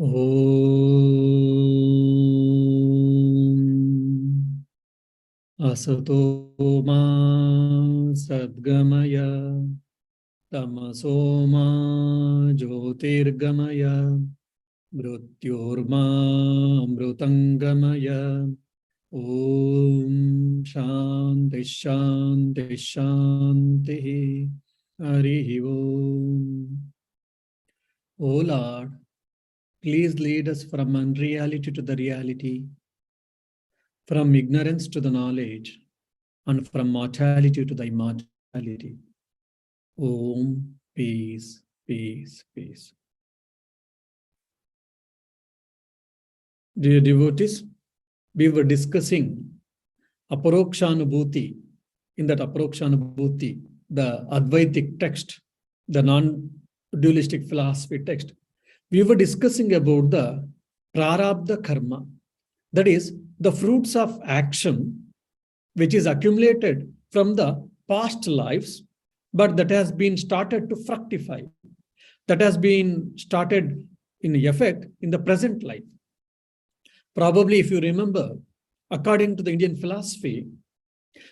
Om Asato Ma Sadgamaya Tamaso Ma Jyotirgamaya Mrityorma Amrutangamaya. Om Shanti Shanti Shanti. Harihi Om. O Lord, please lead us from unreality to the reality, from ignorance to the knowledge, and from mortality to the immortality. Om, peace, peace, peace. Dear devotees, we were discussing Aparokshanubhuti. In that Aparokshanubhuti, the Advaitic text, the non-dualistic philosophy text, we were discussing about the prarabdha karma, that is, the fruits of action which is accumulated from the past lives, but that has been started to fructify, that has been started in effect in the present life. Probably, if you remember, according to the Indian philosophy,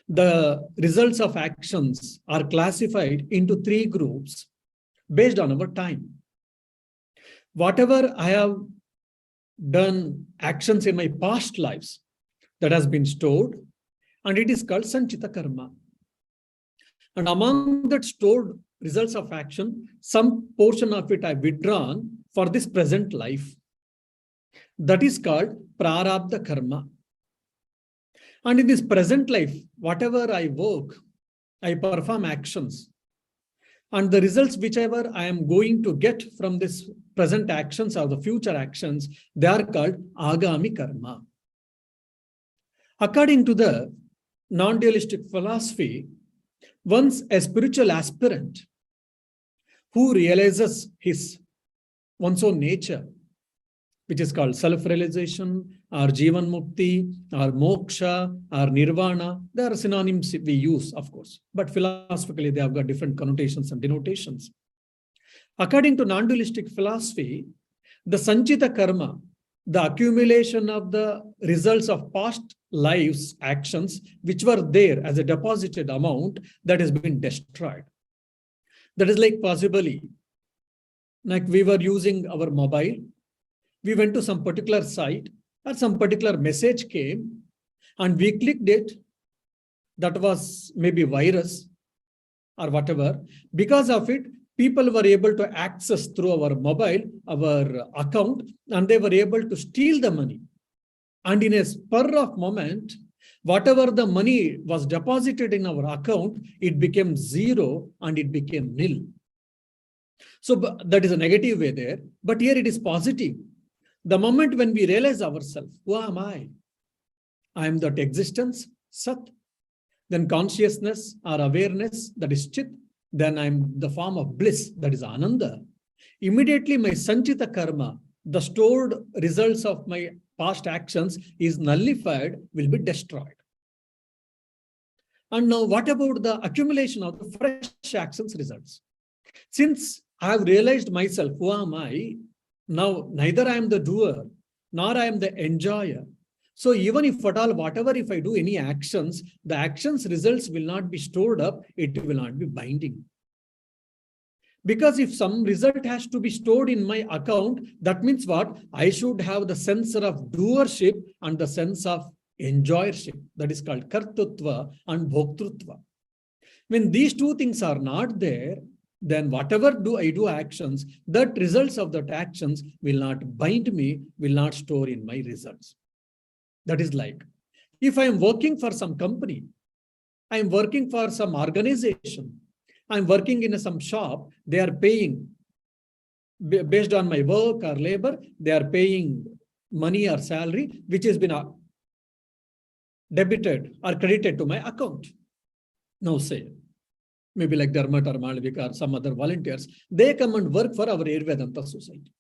the results of actions are classified into 3 groups based on our time. Whatever I have done actions in my past lives, that has been stored, and it is called Sanchita Karma. And among that stored results of action, some portion of it I have withdrawn for this present life. That is called Prarabdha Karma. And in this present life, whatever I work, I perform actions. And the results whichever I am going to get from this present actions or the future actions, they are called Agami Karma. According to the non-dualistic philosophy, once a spiritual aspirant who realizes his one's own nature, which is called self-realization, or Jivan Mukti, or Moksha, or Nirvana, there are synonyms we use, of course, but philosophically they have got different connotations and denotations. According to non-dualistic philosophy, the Sanchita Karma, the accumulation of the results of past lives' actions, which were there as a deposited amount, that has been destroyed. That is like possibly, like we were using our mobile, we went to some particular site, or some particular message came, and we clicked it. That was maybe virus or whatever. Because of it, people were able to access through our mobile, our account, and they were able to steal the money. And in a spur of moment, whatever the money was deposited in our account, it became zero and it became nil. So that is a negative way there. But here it is positive. The moment when we realize ourselves, who am I? I am that existence, Sat. Then consciousness or awareness, that is Chit. Then I am the form of bliss, that is Ananda. Immediately my Sanchita Karma, the stored results of my past actions is nullified, will be destroyed. And now what about the accumulation of the fresh actions results? Since I have realized myself, who am I? Now, neither I am the doer, nor I am the enjoyer. So even if at all, whatever, if I do any actions, the actions results will not be stored up, it will not be binding. Because if some result has to be stored in my account, that means what? I should have the sense of doership and the sense of enjoyership. That is called Kartutva and Bhoktrutva. When these two things are not there, then whatever I do actions, that results of that actions will not bind me, will not store in my results. That is like, if I am working for some company, I am working for some organization, I am working in some shop, they are paying, based on my work or labor, they are paying money or salary, which has been debited or credited to my account. Now say, maybe like Dharmat or Malvika or some other volunteers, they come and work for our Ayurvedanta society.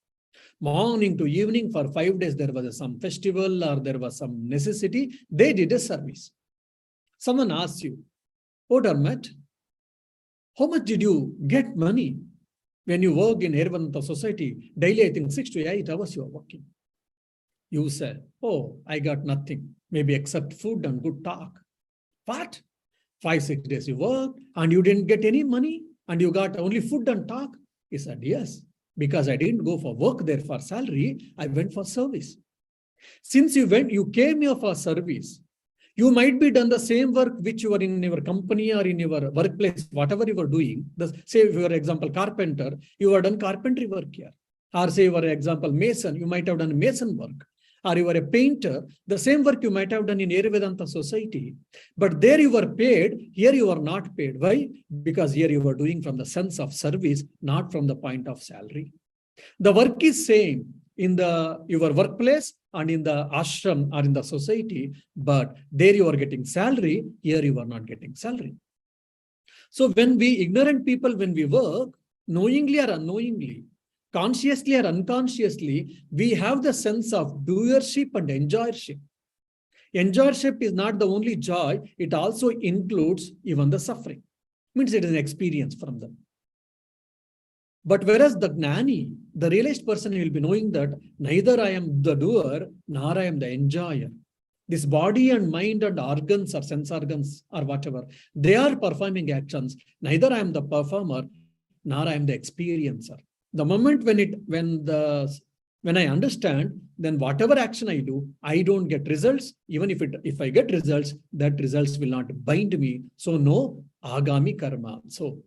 Morning to evening for 5 days, there was some festival or there was some necessity, they did a service. Someone asks you, oh Dharmat, how much did you get money When you work in Hervananta society, daily, I think 6 to 8 hours you are working. You say, oh, I got nothing, maybe except food and good talk. What? 5-6 days you worked and you didn't get any money and you got only food and talk? He said, yes, because I didn't go for work there for salary, I went for service. Since you came here for service, you might be done the same work which you are in your company or in your workplace, whatever you were doing. Say, for example, carpenter, you have done carpentry work here. Or say, for example, mason, you might have done mason work. Or you are a painter, the same work you might have done in Vedanta society. But there you were paid, here you are not paid. Why? Because here you are doing from the sense of service, not from the point of salary. The work is same in your workplace and in the ashram or in the society, but there you are getting salary, here you are not getting salary. So when we ignorant people, when we work, knowingly or unknowingly, consciously or unconsciously, we have the sense of doership and enjoyership. Enjoyership is not the only joy, it also includes even the suffering. Means it is an experience from them. But whereas the gnani, the realized person, will be knowing that neither I am the doer, nor I am the enjoyer. This body and mind and organs or sense organs or whatever, they are performing actions. Neither I am the performer, nor I am the experiencer. The moment when I understand, then whatever action I do, I don't get results. Even if I get results, that results will not bind me. So no agami karma. So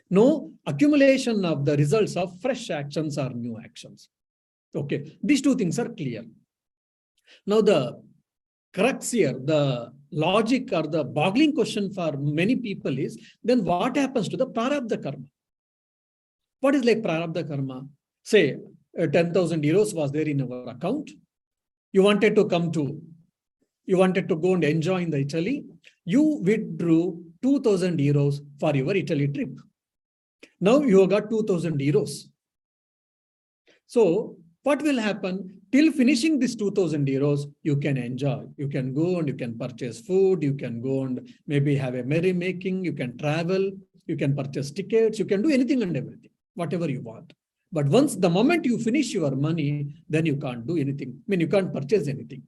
no accumulation of the results of fresh actions or new actions. Okay, these two things are clear. Now the crux here, the logic or the boggling question for many people is, then what happens to the prarabdha karma? What is like prarabdha karma? Say 10,000 euros was there in our account. You wanted to go and enjoy in the Italy. You withdrew 2,000 euros for your Italy trip. Now you have got 2,000 euros. So what will happen? Till finishing this 2,000 euros, you can enjoy. You can go and you can purchase food. You can go and maybe have a merrymaking. You can travel. You can purchase tickets. You can do anything and everything, whatever you want. But once the moment you finish your money, then you can't do anything. I mean, you can't purchase anything.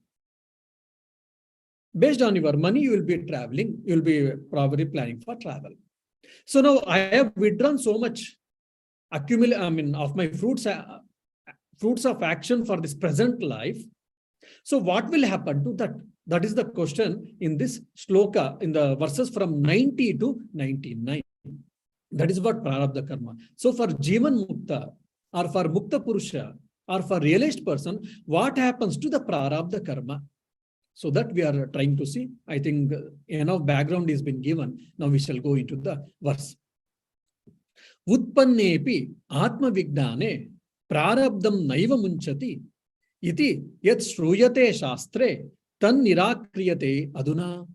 Based on your money, you will be traveling. You will be probably planning for travel. So now I have withdrawn so much of my fruits of action for this present life. So what will happen to that? That is the question in this shloka, in the verses from 90 to 99. That is what prarabdha karma. So for Jivan Mukta or for Mukta Purusha or for realized person, what happens to the prarabdha karma? So that we are trying to see. I think enough background has been given. Now we shall go into the verse. Utpannepi atma vignane prarabdam naiva munchati iti yat shruyate shastre tan nirakriyate aduna.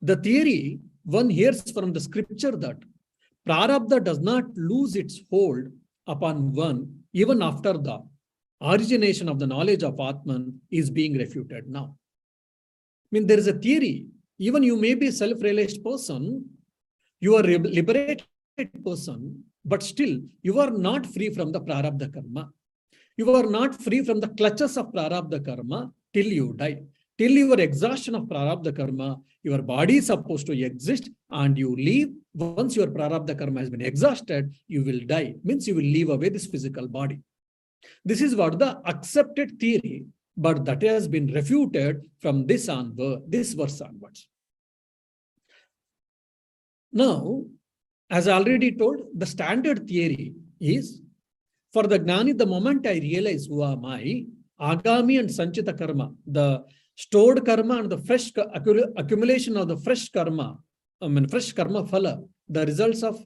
The theory one hears from the scripture that prarabdha does not lose its hold upon one even after the origination of the knowledge of Atman is being refuted now. I mean, there is a theory. Even you may be a self-realized person, you are a liberated person, but still you are not free from the prarabdha karma. You are not free from the clutches of prarabdha karma till you die. Till your exhaustion of prarabdha karma, your body is supposed to exist and you leave. Once your prarabdha karma has been exhausted, you will die. Means you will leave away this physical body. This is what the accepted theory, but that has been refuted from this verse onwards. Now, as I already told, the standard theory is, for the gnani, the moment I realize who am I, agami and sanchita karma, the stored karma and the fresh accumulation of the fresh karma phala, the results of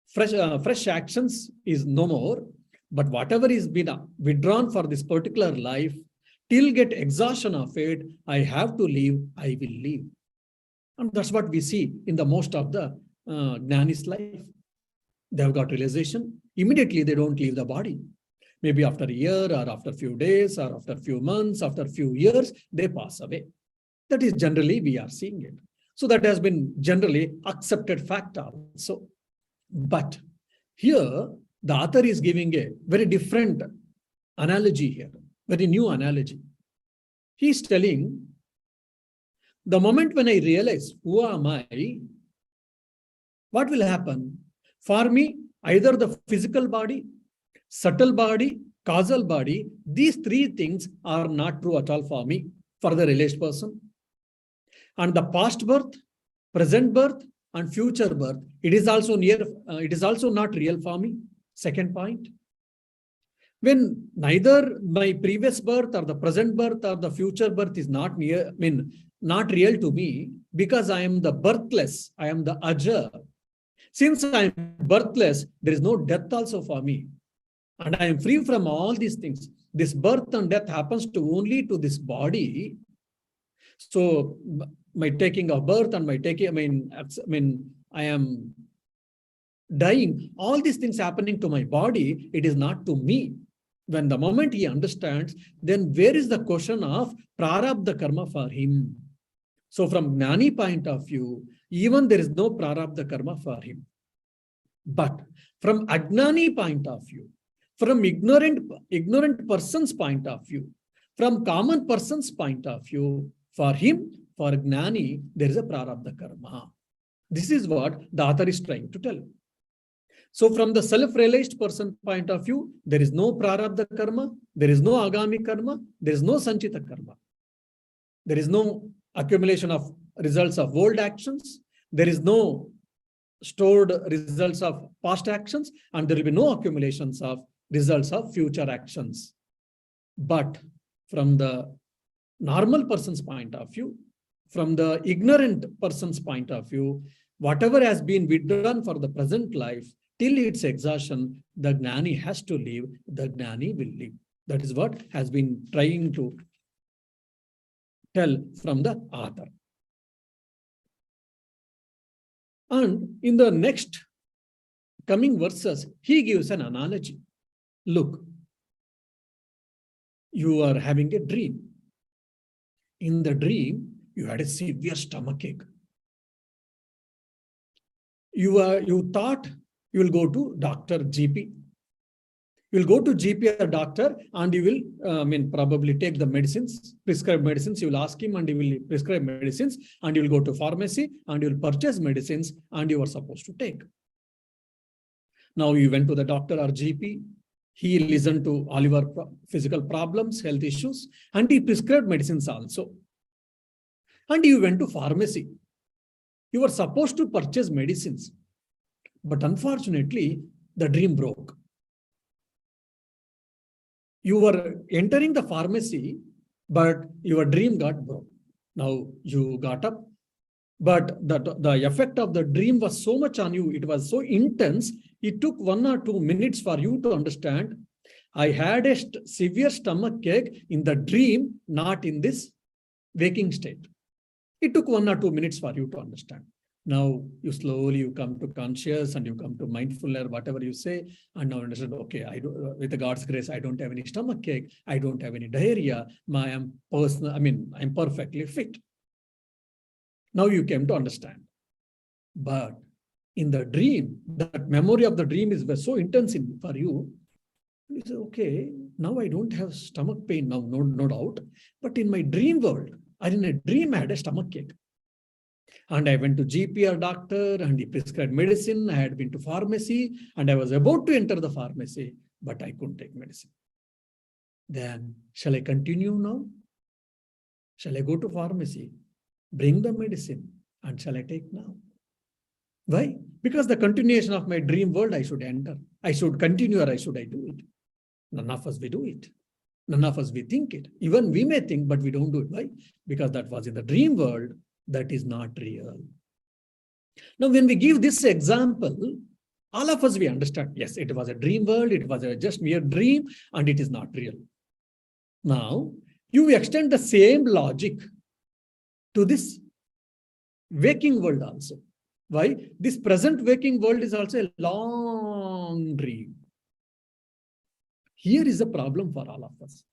fresh actions is no more, but whatever is been withdrawn for this particular life, till get exhaustion of it, I have to leave, I will leave. And that's what we see in the most of the gnani's life. They have got realization. Immediately they don't leave the body. Maybe after a year or after a few days or after a few months, after a few years, they pass away. That is generally we are seeing it. So that has been generally accepted fact also. But here the author is giving a very different analogy here, very new analogy. He is telling, the moment when I realize who am I, what will happen? For me, either the physical body, subtle body, causal body, these three things are not true at all for me, for the realized person. And the past birth, present birth, and future birth, it is also not real for me. Second point. When neither my previous birth or the present birth or the future birth is not real to me, because I am the birthless, I am the ajar. Since I am birthless, there is no death also for me. And I am free from all these things. This birth and death happens to only to this body. So my taking of birth and I am dying, all these things happening to my body, it is not to me. When the moment he understands, then where is the question of prarabdha karma for him? So from Jnani point of view, even there is no prarabdha karma for him. But from Ajnani point of view, from ignorant person's point of view, from common person's point of view, for him, for Jnani, there is a prarabdha karma. This is what the author is trying to tell. So from the self-realized person point of view, there is no prarabdha karma, there is no agami karma, there is no sanchita karma. There is no accumulation of results of old actions, there is no stored results of past actions, and there will be no accumulations of results of future actions. But from the normal person's point of view, from the ignorant person's point of view, whatever has been withdrawn for the present life, till its exhaustion, the Jnani has to live, the Jnani will live. That is what has been trying to tell from the author. And in the next coming verses, he gives an analogy. Look, you are having a dream. In the dream, you had a severe stomachache. You thought you will go to doctor, GP. You will go to GP or doctor and you will probably take the medicines, prescribe medicines. You will ask him and he will prescribe medicines, and you will go to pharmacy and you will purchase medicines and you are supposed to take. Now you went to the doctor or GP. He listened to all your physical problems, health issues, and he prescribed medicines also. And you went to pharmacy. You were supposed to purchase medicines. But unfortunately, the dream broke. You were entering the pharmacy, but your dream got broke. Now you got up, but the effect of the dream was so much on you. It was so intense. It took 1 or 2 minutes for you to understand. I had a severe stomach ache in the dream, not in this waking state. It took 1 or 2 minutes for you to understand. Now you slowly come to conscious and you come to mindfulness, whatever you say, and now understand, okay, with the God's grace, I don't have any stomach ache, I don't have any diarrhea, I'm perfectly fit. Now you came to understand. But in the dream, that memory of the dream is so intense for you. You say, okay, now I don't have stomach pain now, no doubt. But in my dream world, or in a dream, I had a stomach ache. And I went to GP or doctor and he prescribed medicine. I had been to pharmacy and I was about to enter the pharmacy, but I couldn't take medicine. Then shall I continue now? Shall I go to pharmacy, bring the medicine, and shall I take now? Why? Because the continuation of my dream world I should enter. I should continue, or should I do it? None of us will do it. None of us will think it. Even we may think, but we don't do it. Why? Because that was in the dream world. That is not real. Now, when we give this example, all of us, we understand, yes, it was a dream world, it was just mere dream, and it is not real. Now, you extend the same logic to this waking world also. Why? This present waking world is also a long dream. Here is a problem for all of us.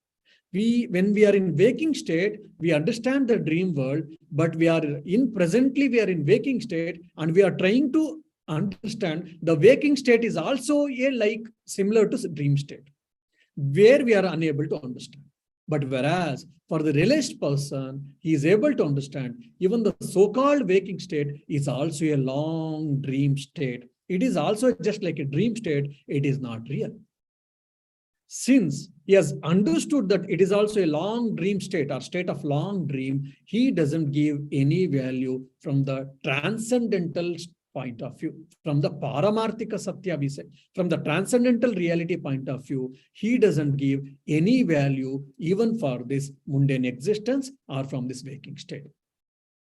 When we are in waking state, we understand the dream world, but presently we are in waking state and we are trying to understand the waking state is also a like similar to dream state, where we are unable to understand. But whereas for the realized person, he is able to understand even the so-called waking state is also a long dream state. It is also just like a dream state. It is not real. Since he has understood that it is also a long dream state or state of long dream, he doesn't give any value from the transcendental point of view, from the Paramarthika Satya, we say, from the transcendental reality point of view, he doesn't give any value even for this mundane existence or from this waking state.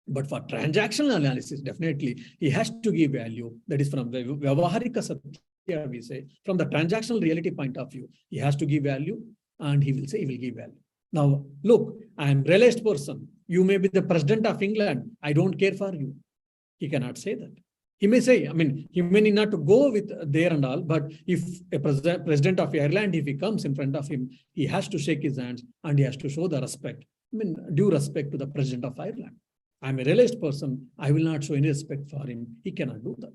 But for transactional analysis, definitely, he has to give value. That is from the Vyavaharika Satya, we say, from the transactional reality point of view, he has to give value, and he will say he will give value. Now, look, I am a realized person. You may be the president of England. I don't care for you. He cannot say that. He may say, I mean, he may need not to go with there and all, but if a president of Ireland, if he comes in front of him, he has to shake his hands and he has to show the respect, I mean, due respect to the president of Ireland. I'm a realized person. I will not show any respect for him. He cannot do that.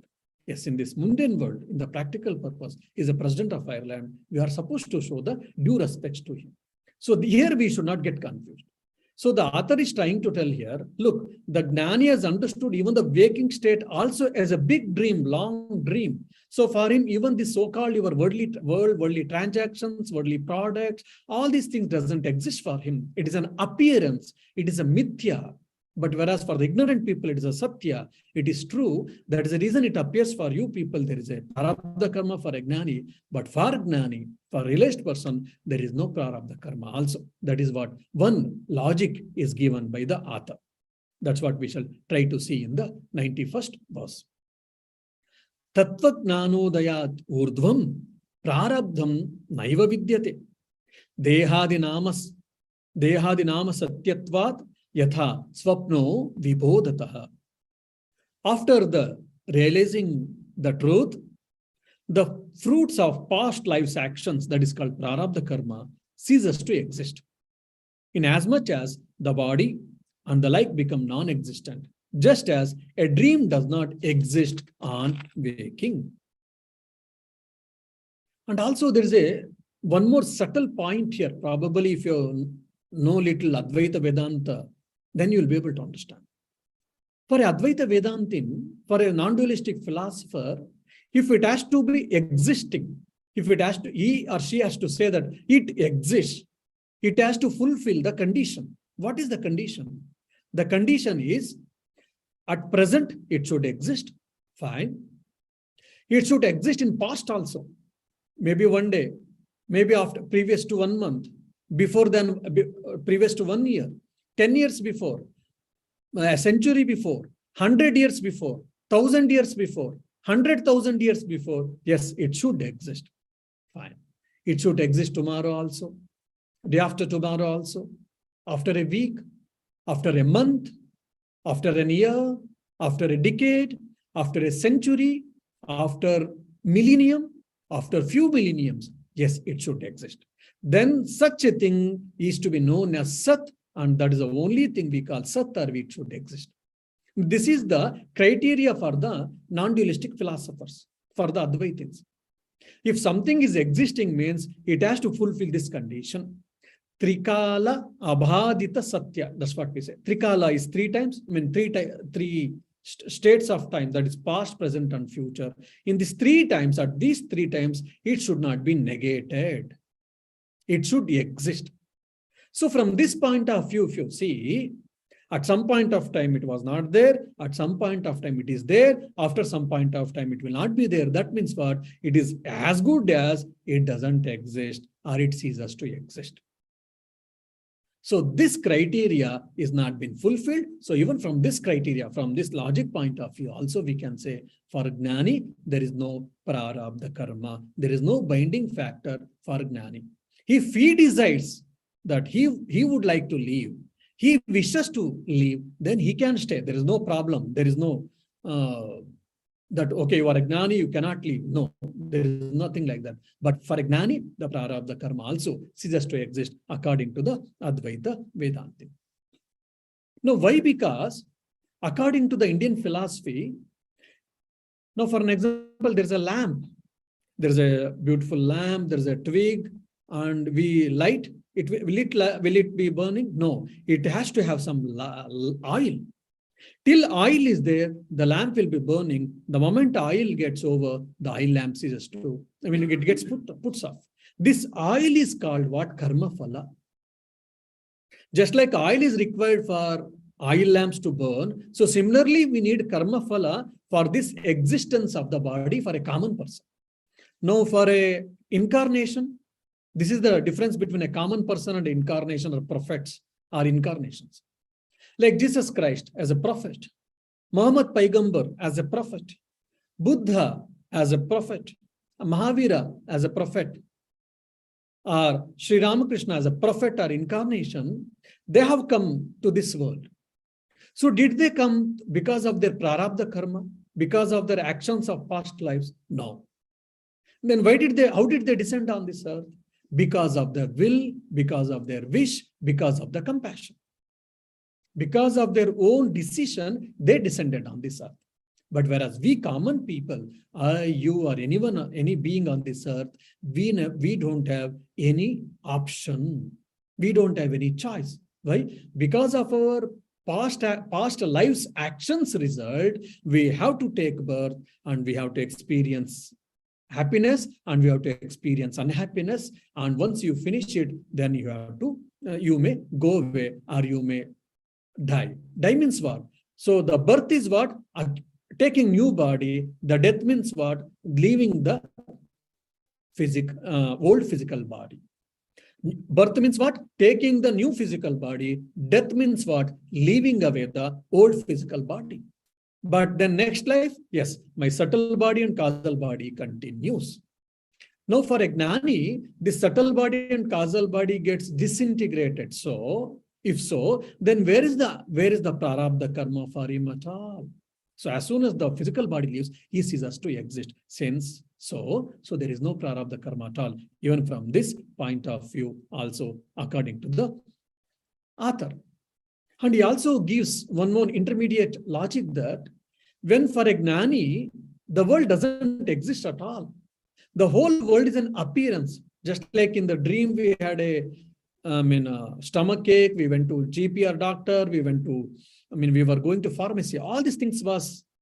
Yes, in this mundane world, in the practical purpose, is a president of Ireland, we are supposed to show the due respects to him. So here we should not get confused. So the author is trying to tell here, look, the Gnani has understood even the waking state also as a big dream, long dream. So for him, even the so-called your worldly transactions, worldly products, all these things doesn't exist for him. It is an appearance. It is a mithya. But whereas for the ignorant people, it is a satya. It is true. That is the reason it appears for you people. There is a prarabdha karma for a gnani. But for gnani, for a realized person, there is no prarabdha karma also. That is what one logic is given by the author. That's what we shall try to see in the 91st verse. Tattva gnanodayat urdhvam prarabdham naiva vidyate. Dehadinama satyatvat yatha swapno vibodataha. After the realizing the truth, the fruits of past life's actions, that is called prarabdha karma, ceases to exist. In as much as the body and the like become non-existent, just as a dream does not exist on waking. And also there is one more subtle point here. Probably if you know little Advaita Vedanta, then you will be able to understand. For a Advaita Vedantin, for a non-dualistic philosopher, if it has to be existing, if it has to, he or she has to say that it exists, it has to fulfill the condition. What is the condition? The condition is, at present, it should exist. Fine. It should exist in past also. Maybe one day, maybe after previous to 1 month, before then, previous to 1 year, 10 years before, a century before, 100 years before, 1,000 years before, 100,000 years before. Yes, it should exist. Fine. It should exist tomorrow also, day after tomorrow also, after a week, after a month, after a year, after a decade, after a century, after millennium, after few millenniums. Yes, it should exist. Then such a thing is to be known as Sat, and that is the only thing we call Sat, or it should exist. This is the criteria for the non-dualistic philosophers, for the Advaitins. If something is existing, means it has to fulfill this condition. Trikala abhadita satya. That's what we say. Trikala is 3 times. I mean, three states of time, that is past, present, and future. In these 3 times, at these 3 times, it should not be negated. It should exist. So from this point of view, if you see, at some point of time it was not there, at some point of time it is there, after some point of time it will not be there. That means what? It is as good as it doesn't exist, or it ceases to exist. So this criteria is not been fulfilled. So even from this criteria, from this logic point of view, also we can say for Gnani, there is no prarabdha karma. There is no binding factor for Gnani. If he decides that he would like to leave, he wishes to leave, then he can stay. There is no problem. There is no that, okay, you are a Gnani, you cannot leave. No, there is nothing like that. But for a Gnani, the prarabdha karma also ceases to exist according to the Advaita Vedanta. Now, why? Because according to the Indian philosophy, Now, for an example, there's a lamp. There's a beautiful lamp, there's a twig, and we light it. Will it be burning? No, it has to have some oil. Till oil is there, the lamp will be burning. The moment oil gets over, the oil lamp ceases to, it gets puts off. This oil is called what? Karma phala. Just like oil is required for oil lamps to burn, so similarly, we need karma phala for this existence of the body for a common person. Now, for a incarnation, this is the difference between a common person and incarnation or prophets or incarnations. Like Jesus Christ as a prophet, Muhammad Paigambar as a prophet, Buddha as a prophet, Mahavira as a prophet, or Sri Ramakrishna as a prophet or incarnation, they have come to this world. So did they come because of their prarabdha karma, because of their actions of past lives? No. Then how did they descend on this earth? Because of their will, because of their wish, because of the compassion. Because of their own decision, they descended on this earth. But whereas we common people, you or anyone, any being on this earth, we don't have any option. We don't have any choice. Why? Because of our past lives' actions result, we have to take birth and we have to experience happiness and we have to experience unhappiness. And once you finish it, then you have to, you may go away or you may die. Die means what? So the birth is what? Taking new body. The death means what? Leaving the old physical body. Birth means what? Taking the new physical body. Death means what? Leaving away the old physical body. But then next life, yes, my subtle body and causal body continues. Now for a gnani, the subtle body and causal body gets disintegrated. So, if so, then where is the prarabdha karma for him at all? So as soon as the physical body leaves, he ceases to exist. Since so there is no prarabdha karma at all. Even from this point of view, also according to the author. And he also gives one more intermediate logic that when for a gnani, the world doesn't exist at all. The whole world is an appearance. Just like in the dream, we had a stomach ache, we went to GP or doctor, we were going to pharmacy. All these things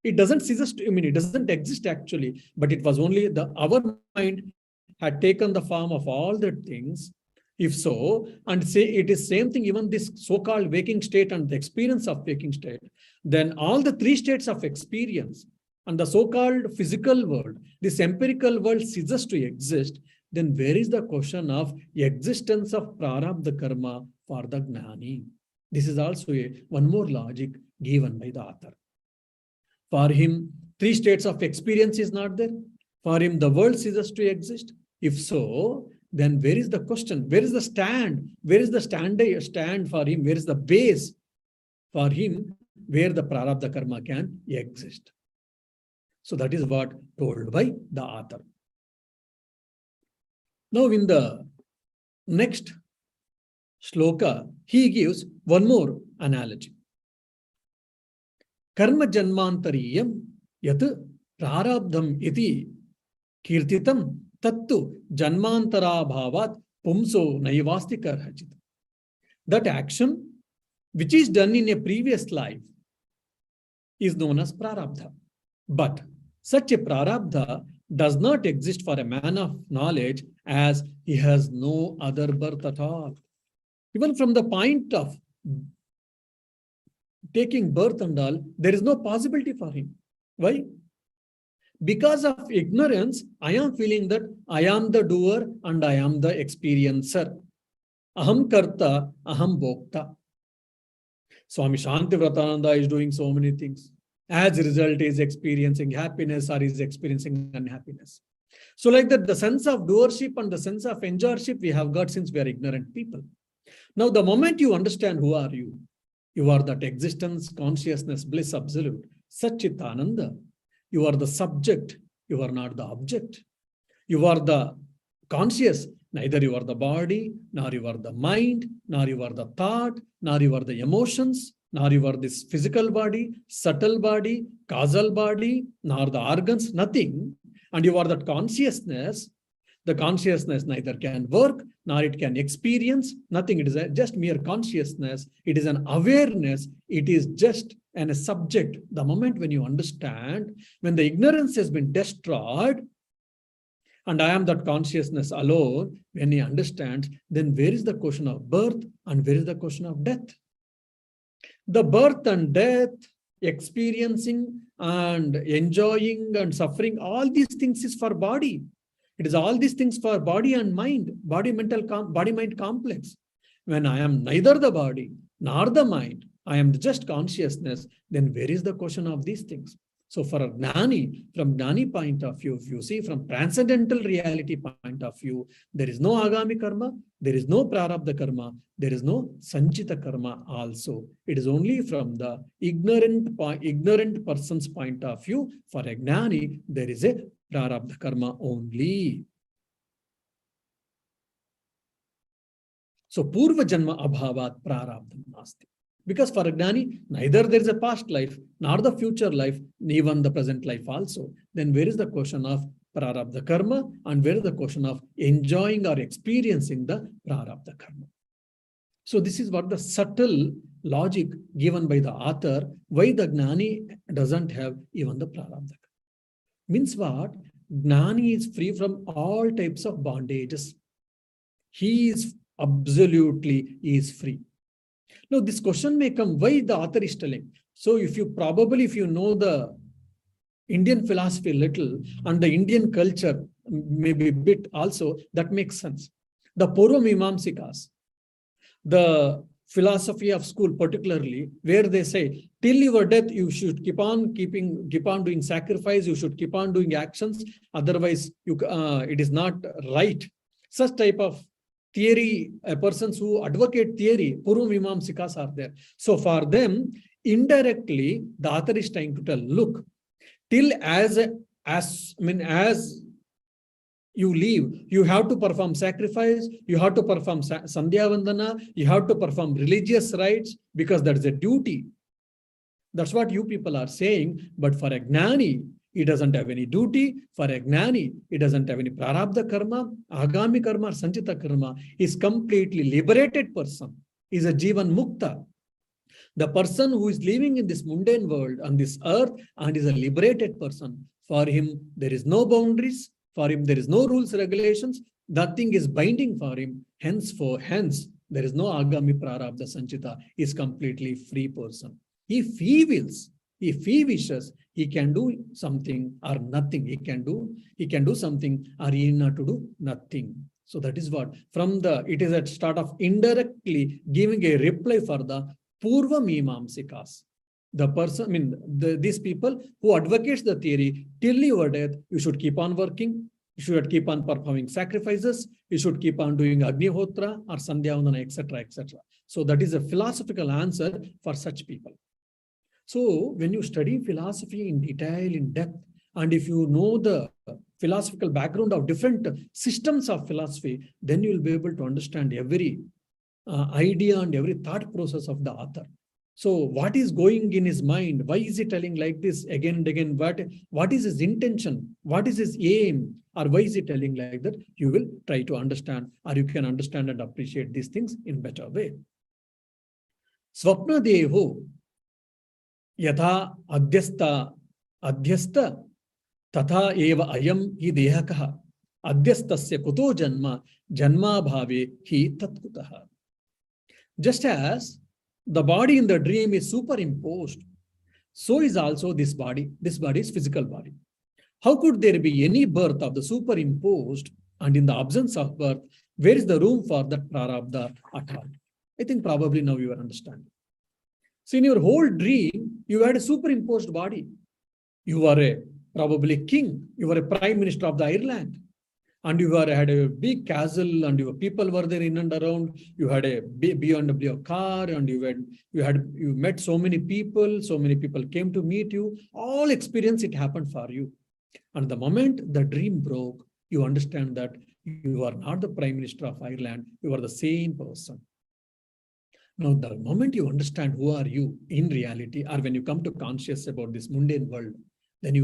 it doesn't cease to, it doesn't exist actually, but it was only our mind had taken the form of all the things. If so, and say it is same thing, even this so-called waking state and the experience of waking state, then all the three states of experience and the so-called physical world, this empirical world ceases to exist, then where is the question of existence of prarabdha karma for the gnani? This is also one more logic given by the author. For him, three states of experience is not there. For him, the world ceases to exist. If so, then where is the question? Where is the stand? Where is the stand for him? Where is the base for him where the prarabdha karma can exist? So that is what told by the author. Now in the next shloka, he gives one more analogy. Karma janmantariyam yat prarabdham iti kirtitam tattu janmantara bhavat pumso naivasti karhachit. That action which is done in a previous life is known as prarabdha. But such a prarabdha does not exist for a man of knowledge, as he has no other birth at all. Even from the point of taking birth and all, there is no possibility for him. Why? Because of ignorance, I am feeling that I am the doer and I am the experiencer. Aham karta, aham bhokta. Swami Shantivratananda is doing so many things. As a result, he is experiencing happiness or is experiencing unhappiness. So like that, the sense of doership and the sense of enjoyership we have got since we are ignorant people. Now, the moment you understand who are you are that existence, consciousness, bliss, absolute, Satchitananda. You are the subject, you are not the object. You are the conscious, neither you are the body, nor you are the mind, nor you are the thought, nor you are the emotions. nor you are this physical body, subtle body, causal body, nor the organs, nothing. And you are that consciousness. The consciousness neither can work, nor it can experience, nothing. It is just mere consciousness. It is an awareness. It is just a subject. The moment when you understand, when the ignorance has been destroyed, and I am that consciousness alone, when he understands, then where is the question of birth and where is the question of death? The birth and death, experiencing and enjoying and suffering, all these things is for body. It is all these things for body and mind, body-mind complex. When I am neither the body nor the mind, I am just consciousness, then where is the question of these things? So for a Gnani, from Gnani point of view, if you see from transcendental reality point of view, there is no Agami karma, there is no Prarabdha karma, there is no Sanchita karma also. It is only from the ignorant person's point of view. For a Gnani, there is a Prarabdha karma only. So Purva Janma Abhavat Prarabdha Nasti. Because for a Gnani, neither there is a past life, nor the future life, even the present life also. Then where is the question of Prarabdha karma, and where is the question of enjoying or experiencing the Prarabdha karma? So this is what the subtle logic given by the author, why the Gnani doesn't have even the Prarabdha karma. Means what? Gnani is free from all types of bondages. He is absolutely free. Now, this question may come, why the author is telling. So if you know the Indian philosophy a little and the Indian culture maybe a bit also, that makes sense. The Purva Mimamsikas, the philosophy of school particularly, where they say, till your death, you should keep on doing sacrifice, you should keep on doing actions, otherwise it is not right. Such type of theory, persons who advocate theory, Purva Mimamsikas are there. So for them, indirectly, the author is trying to tell, look, till as you live, you have to perform sacrifice, you have to perform Sandhya Vandana, you have to perform religious rites, because that is a duty. That's what you people are saying. But for a Gnani, he doesn't have any duty. For a Gnani, he doesn't have any Prarabdha karma, Agami karma, or Sanchita karma. He's completely liberated person. He's a Jivan Mukta. The person who is living in this mundane world on this earth and is a liberated person. For him, there is no boundaries. For him, there is no rules, regulations. Nothing is binding for him. Hence, there is no Agami Prarabdha Sanchita. He is completely free person. If he wills, if he wishes, he can do something or nothing. He can do something or he not to do nothing. So that is what it is at start of indirectly giving a reply for the Purva Mimamsikas. The person, these people who advocates the theory, till your death, you should keep on working, you should keep on performing sacrifices, you should keep on doing Agnihotra or Sandhya Vandana, etc., etc. So that is a philosophical answer for such people. So when you study philosophy in detail, in depth, and if you know the philosophical background of different systems of philosophy, then you will be able to understand every idea and every thought process of the author. So what is going in his mind? Why is he telling like this again and again? What is his intention? What is his aim? Or why is he telling like that? You will try to understand, or you can understand and appreciate these things in better way. Swapna Deho Yatha Adhyasta Tatha Eva Ayam Hi Dehakaha Adhyastasya Kuto Janma Janma Bhave Hi Tatkutaha. Just as the body in the dream is superimposed, so is also this body. This body is physical body. How could there be any birth of the superimposed, and in the absence of birth, where is the room for that Prarabdha at all? I think probably now you are understanding. So in your whole dream, you had a superimposed body. You were probably a king. You were a prime minister of the Ireland. And you had a big castle, and your people were there in and around. You had a BMW car, and you met so many people came to meet you. All experience, it happened for you. And the moment the dream broke, you understand that you are not the prime minister of Ireland. You are the same person. Now, the moment you understand who are you in reality, or when you come to conscious about this mundane world, then you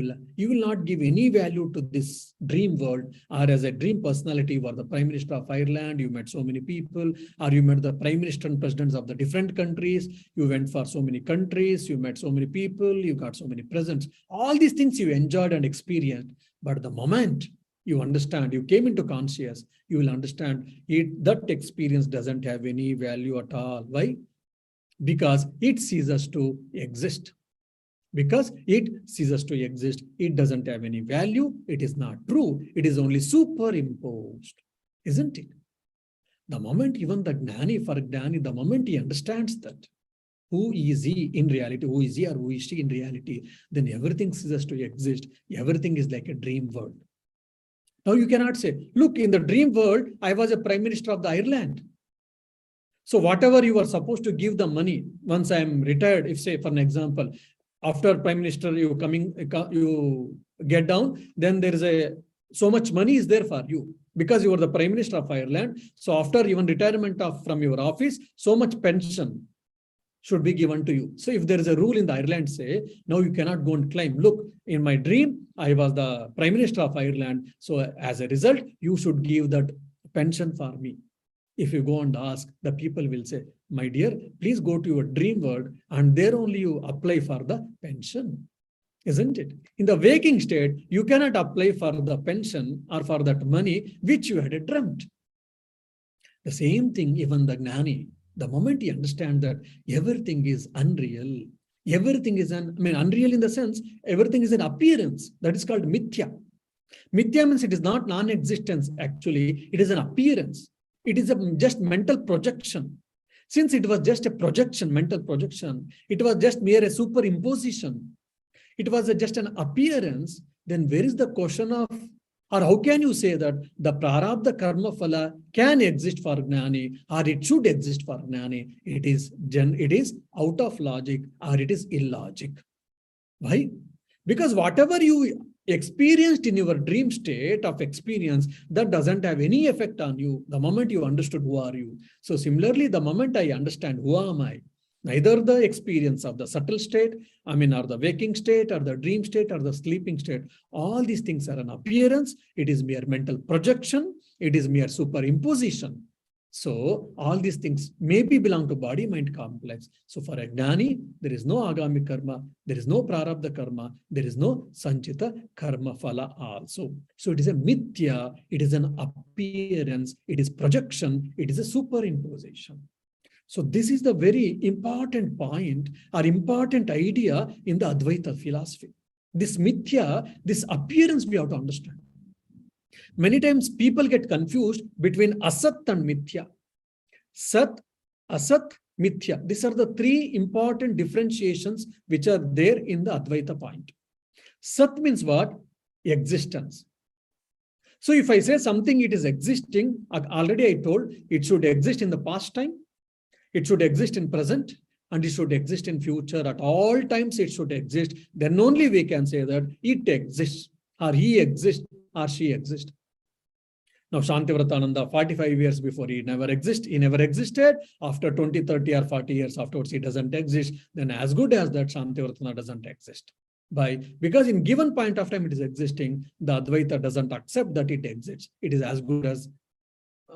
will not give any value to this dream world, or as a dream personality, you are the Prime Minister of Ireland, you met so many people, or you met the Prime Minister and Presidents of the different countries, you went for so many countries, you met so many people, you got so many presents. All these things you enjoyed and experienced. But the moment you understand, you came into conscious, you will understand that experience doesn't have any value at all. Why? Because it ceases to exist. Because it ceases to exist, it doesn't have any value, it is not true, it is only superimposed, isn't it? The moment even the Gnani, for Gnani, the moment he understands that, who is he in reality, who is he or who is she in reality, then everything ceases to exist, everything is like a dream world. Now you cannot say, look, in the dream world, I was a Prime Minister of the Ireland. So whatever you were supposed to give the money, once I am retired, if say for an example, after Prime Minister, you get down, then there is so much money is there for you because you are the Prime Minister of Ireland. So after even retirement from your office, so much pension should be given to you. So if there is a rule in the Ireland, say, now you cannot go and claim, look, in my dream, I was the Prime Minister of Ireland. So as a result, you should give that pension for me. If you go and ask, the people will say, my dear, please go to your dream world and there only you apply for the pension, isn't it? In the waking state, you cannot apply for the pension or for that money which you had dreamt. The same thing, even the Gnani, the moment he understands that everything is unreal, everything is unreal in the sense, everything is an appearance. That is called mithya. Mithya means it is not non-existence, actually, it is an appearance. It is just mental projection. Since it was just a projection, mental projection, it was just mere a superimposition. It was just an appearance. Then where is the question of, or how can you say that the prarabdha karma phala can exist for Gnani or it should exist for Gnani? It is out of logic or it is illogic. Why? Because whatever you experienced in your dream state of experience, that doesn't have any effect on you the moment you understood who are you. So similarly, the moment I understand who am I, neither the experience of the subtle state, or the waking state, or the dream state, or the sleeping state, all these things are an appearance. It is mere mental projection. It is mere superimposition. So all these things maybe belong to body-mind complex. So for a Gnani, there is no agami karma, there is no prarabdha karma, there is no sanchita karma phala also. So it is a mithya, it is an appearance, it is projection, it is a superimposition. So this is the very important point or important idea in the Advaita philosophy. This mithya, this appearance we have to understand. Many times people get confused between asat and mithya. Sat, asat, mithya. These are the three important differentiations which are there in the Advaita point. Sat means what? Existence. So if I say something, it is existing, already I told, it should exist in the past time, it should exist in present, and it should exist in future. At all times it should exist. Then only we can say that it exists, or he exists, or she exists. Now, Shantivratananda, 45 years before, he never existed. After 20, 30 or 40 years afterwards, he doesn't exist. Then as good as that, Shantivratananda doesn't exist. Because in given point of time, it is existing, the Advaita doesn't accept that it exists. It is as good as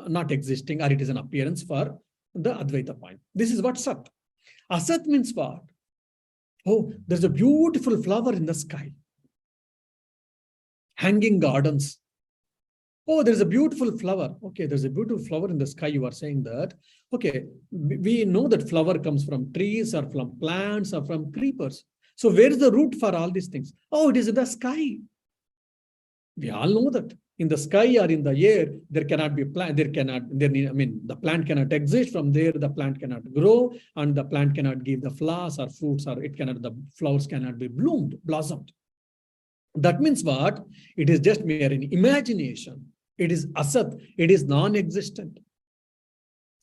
not existing, or it is an appearance for the Advaita point. This is what Sat. Asat means what? Oh, there's a beautiful flower in the sky. Hanging gardens. Oh, there's a beautiful flower. Okay, there's a beautiful flower in the sky. You are saying that. Okay, we know that flower comes from trees or from plants or from creepers. So where is the root for all these things? Oh, it is in the sky. We all know that. In the sky or in the air, there cannot be a plant. The plant cannot exist. From there, the plant cannot grow, and the plant cannot give the flowers or fruits, or the flowers cannot be blossomed. That means what? It is just mere an imagination. It is asat. It is non-existent.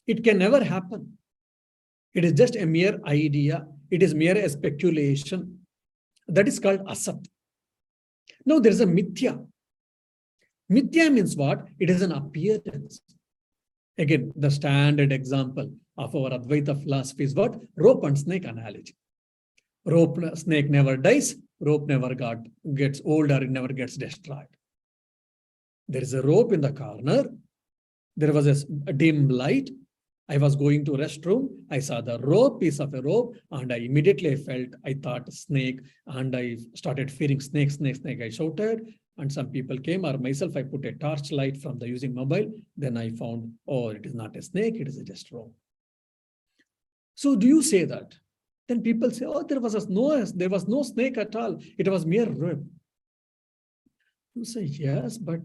It can never happen. It is just a mere idea. It is mere a speculation. That is called asat. Now there is a mithya. Mithya means what? It is an appearance. Again, the standard example of our Advaita philosophy is what? Rope and snake analogy. Snake never dies, rope never gets old or it never gets destroyed. There is a rope in the corner. There was a dim light. I was going to restroom. I saw the piece of a rope, and I immediately I thought snake, and I started fearing snake. I shouted, and some people came, or myself, I put a torch light from the using mobile. Then I found, oh, it is not a snake, it is just rope. So do you say that? Then people say, oh, there was no snake at all. It was mere rope. You say, yes, but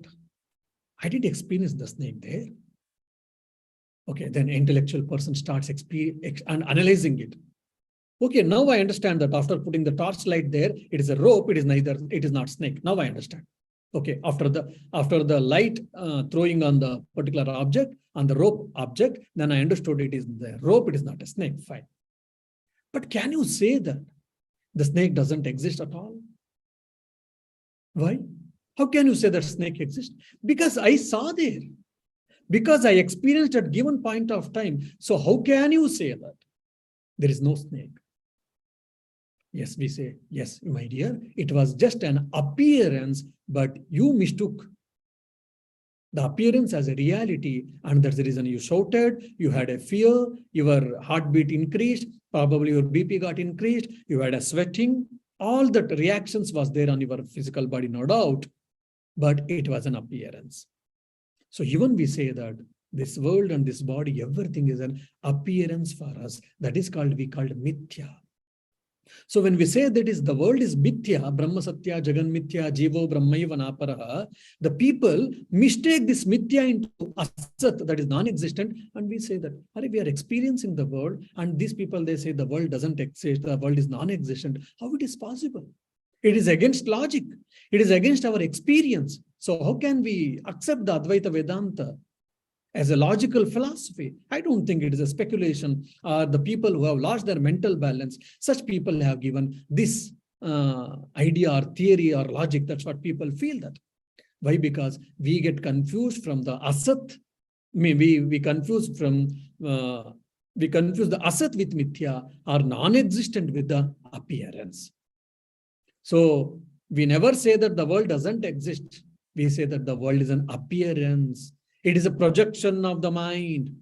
I did experience the snake there. Okay, then intellectual person starts analyzing it. Okay, now I understand that after putting the torchlight there, it is a rope, it is not snake. Now I understand. Okay, after the light throwing on the particular object, on the rope object, then I understood it is the rope, it is not a snake. Fine. But can you say that the snake doesn't exist at all? Why? How can you say that snake exists? Because I saw there. Because I experienced at given point of time. So how can you say that there is no snake? Yes, we say, yes, my dear, it was just an appearance, but you mistook the appearance as a reality, and that's the reason you shouted, you had a fear, your heartbeat increased, probably your BP got increased, you had a sweating, all that reactions was there on your physical body, no doubt, but it was an appearance. So even we say that this world and this body, everything is an appearance for us. That is we called mithya. So when we say that the world is mithya, Brahma Satya, Jagan Mithya, Jivo Brahmaiva Naparaha, the people mistake this mithya into asat, that is non-existent, and we say that we are experiencing the world, and these people, they say the world doesn't exist, the world is non-existent. How it is possible? It is against logic. It is against our experience. So how can we accept the Advaita Vedanta as a logical philosophy? I don't think it is a speculation. The people who have lost their mental balance, such people have given this idea or theory or logic. That's what people feel that. Why? Because we get confused from the asat. We confuse the asat with mithya, or non-existent with the appearance. So we never say that the world doesn't exist. We say that the world is an appearance. It is a projection of the mind.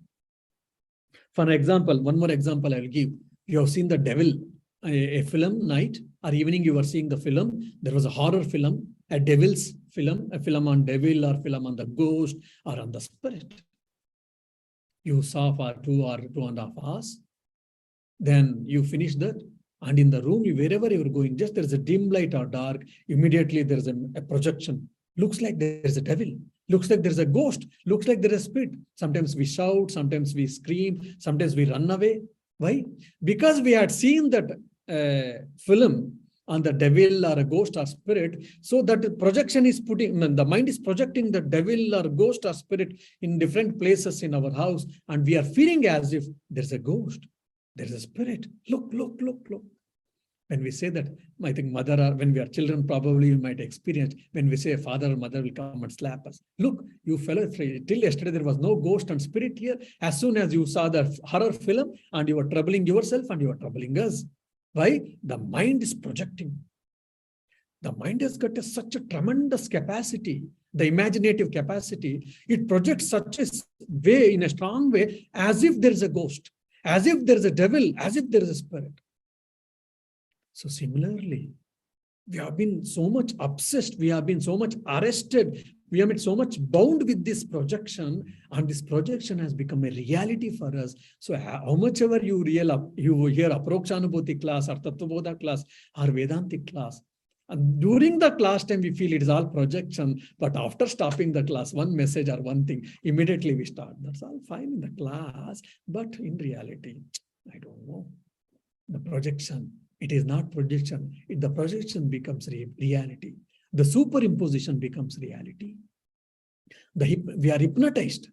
For example, one more example I will give. You have seen The Devil, a film night or evening, you were seeing the film. There was a horror film, a devil's film, a film on devil or film on the ghost or on the spirit. You saw for 2.5 hours. Then you finished that. And in the room, wherever you are going, just there is a dim light or dark, immediately there is a projection. Looks like there is a devil. Looks like there is a ghost. Looks like there is a spirit. Sometimes we shout, sometimes we scream, sometimes we run away. Why? Because we had seen that film on the devil or a ghost or spirit, so that projection is the mind is projecting the devil or ghost or spirit in different places in our house, and we are feeling as if there's a ghost. There's a spirit. Look. When we say that, I think when we are children, probably you might experience, when we say father or mother will come and slap us. Look, you fellow, till yesterday there was no ghost and spirit here. As soon as you saw the horror film and you were troubling yourself and you were troubling us. Why? The mind is projecting. The mind has got such a tremendous capacity, the imaginative capacity. It projects such a way, in a strong way, as if there is a ghost, as if there is a devil, as if there is a spirit. So similarly, we have been so much obsessed, we have been so much arrested, we have been so much bound with this projection, and this projection has become a reality for us. So how much ever you hear Aparokshanubhuti class or Tattvabodha class or Vedantic class, and during the class time we feel it is all projection, but after stopping the class, one message or one thing, immediately we start. That's all fine in the class, but in reality, I don't know. The projection. It is not projection. The projection becomes reality. The superimposition becomes reality. We are hypnotized.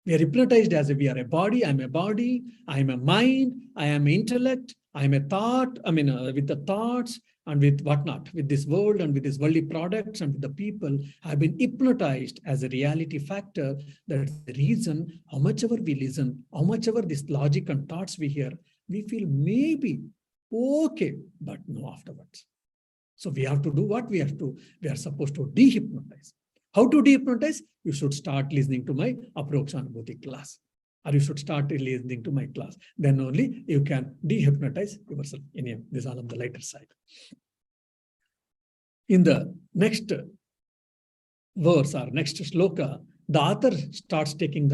We are hypnotized as if we are a body. I am a body. I am a mind. I am intellect. I am a thought. With the thoughts. and with whatnot, with this world and with these worldly products and with the people, have been hypnotized as a reality factor. That's the reason how much ever we listen, how much ever this logic and thoughts we hear, we feel maybe okay, but no afterwards. So we have to do what we have to. We are supposed to dehypnotize. How to dehypnotize? You should start listening to my Aparokshanubhuti class, or you should start listening to my class. Then only you can dehypnotize yourself. Anyway, this is all on the lighter side. In the next verse or next sloka, the author starts taking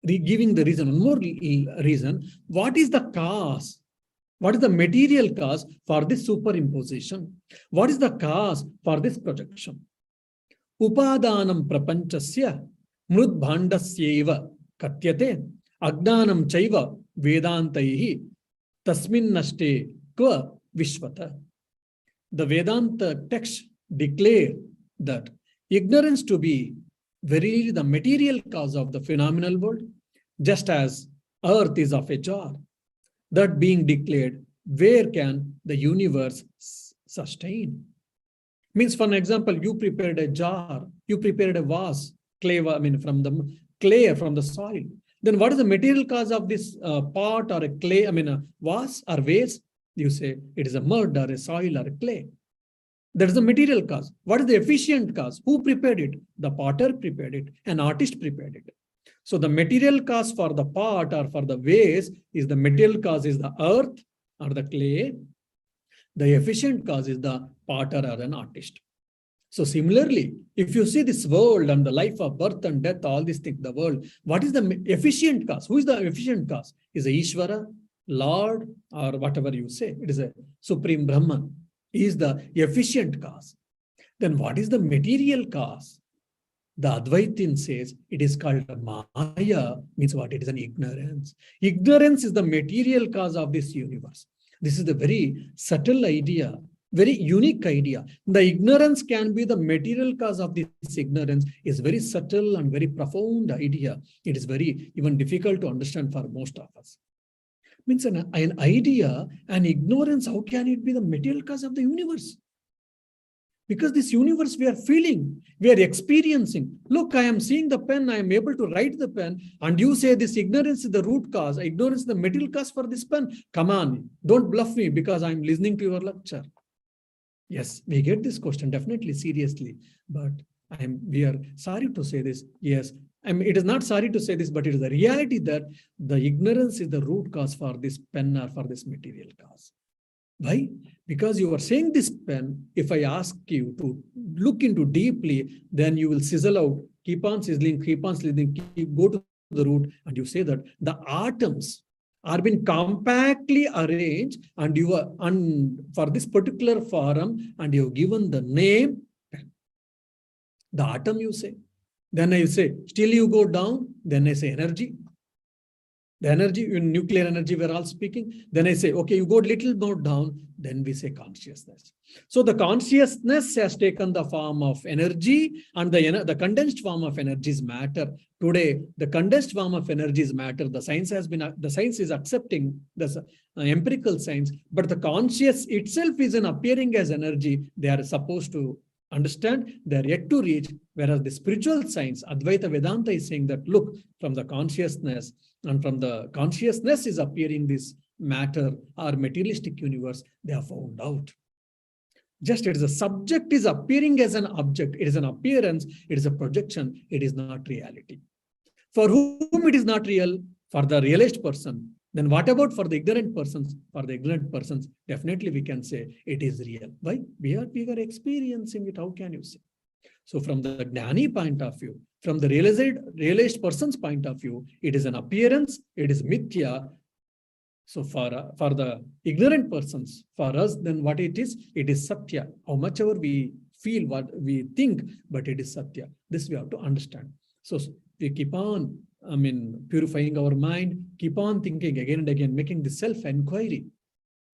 giving the reason, one more reason. What is the cause? What is the material cause for this superimposition? What is the cause for this projection? Upadanam prapanchasya mrudbhandasyeva katyate agnanam chaiva vedantaihi tasmin nashte kva vishvata. The Vedanta text declare that ignorance to be very the material cause of the phenomenal world, just as earth is of a jar. That being declared, where can the universe sustain? Means, for an example, you prepared a jar, you prepared a vase, clay, from the clay, from the soil. Then what is the material cause of this pot or a clay, a vase or vase? You say it is a mud or a soil or a clay. That is the material cause. What is the efficient cause? Who prepared it? The potter prepared it, an artist prepared it. So the material cause for the pot or for the vase is the material cause is the earth or the clay. The efficient cause is the potter or an artist. So similarly, if you see this world and the life of birth and death, all these things, the world, what is the efficient cause? Who is the efficient cause? Is a Ishvara, Lord, or whatever you say. It is a Supreme Brahman. He is the efficient cause. Then what is the material cause? The Advaitin says it is called Maya, means what? It is an ignorance. Ignorance is the material cause of this universe. This is the very subtle idea, very unique idea. The ignorance can be the material cause of this ignorance is very subtle and very profound idea. It is very even difficult to understand for most of us. Means an idea, an ignorance, how can it be the material cause of the universe? Because this universe we are feeling, we are experiencing. Look, I am seeing the pen, I am able to write the pen, and you say this ignorance is the root cause, ignorance is the material cause for this pen. Come on, don't bluff me because I am listening to your lecture. Yes, we get this question definitely seriously, but we are sorry to say this. Yes, it is not sorry to say this, but it is the reality that the ignorance is the root cause for this pen or for this material cause. Why? Because you are saying this pen, if I ask you to look into deeply, then you will sizzle out, keep on sizzling, go to the root, and you say that the atoms are being compactly arranged and you are for this particular form, and you have given the name pen. The atom you say. Then I say, still you go down, then I say energy. The energy, in nuclear energy, we're all speaking. Then I say, okay, you go a little more down, then we say consciousness. So the consciousness has taken the form of energy, and the condensed form of energy is matter. Today, the condensed form of energy is matter. The science is accepting the empirical science, but the conscious itself is appearing as energy. They are supposed to understand, they are yet to reach, whereas the spiritual science, Advaita Vedanta, is saying that, look, from the consciousness, and from the consciousness is appearing this matter or materialistic universe, they have found out. Just it is a subject is appearing as an object. It is an appearance, it is a projection, it is not reality. For whom it is not real? For the realized person. Then what about for the ignorant persons? For the ignorant persons, definitely we can say it is real. Why? We are experiencing it. How can you say? So from the Jnani point of view, from the realized person's point of view, it is an appearance, it is mithya. So for the ignorant persons, for us, then what it is satya. How much ever we feel, what we think, but it is satya. This we have to understand. So we keep on, purifying our mind, keep on thinking again and again, making the self-inquiry.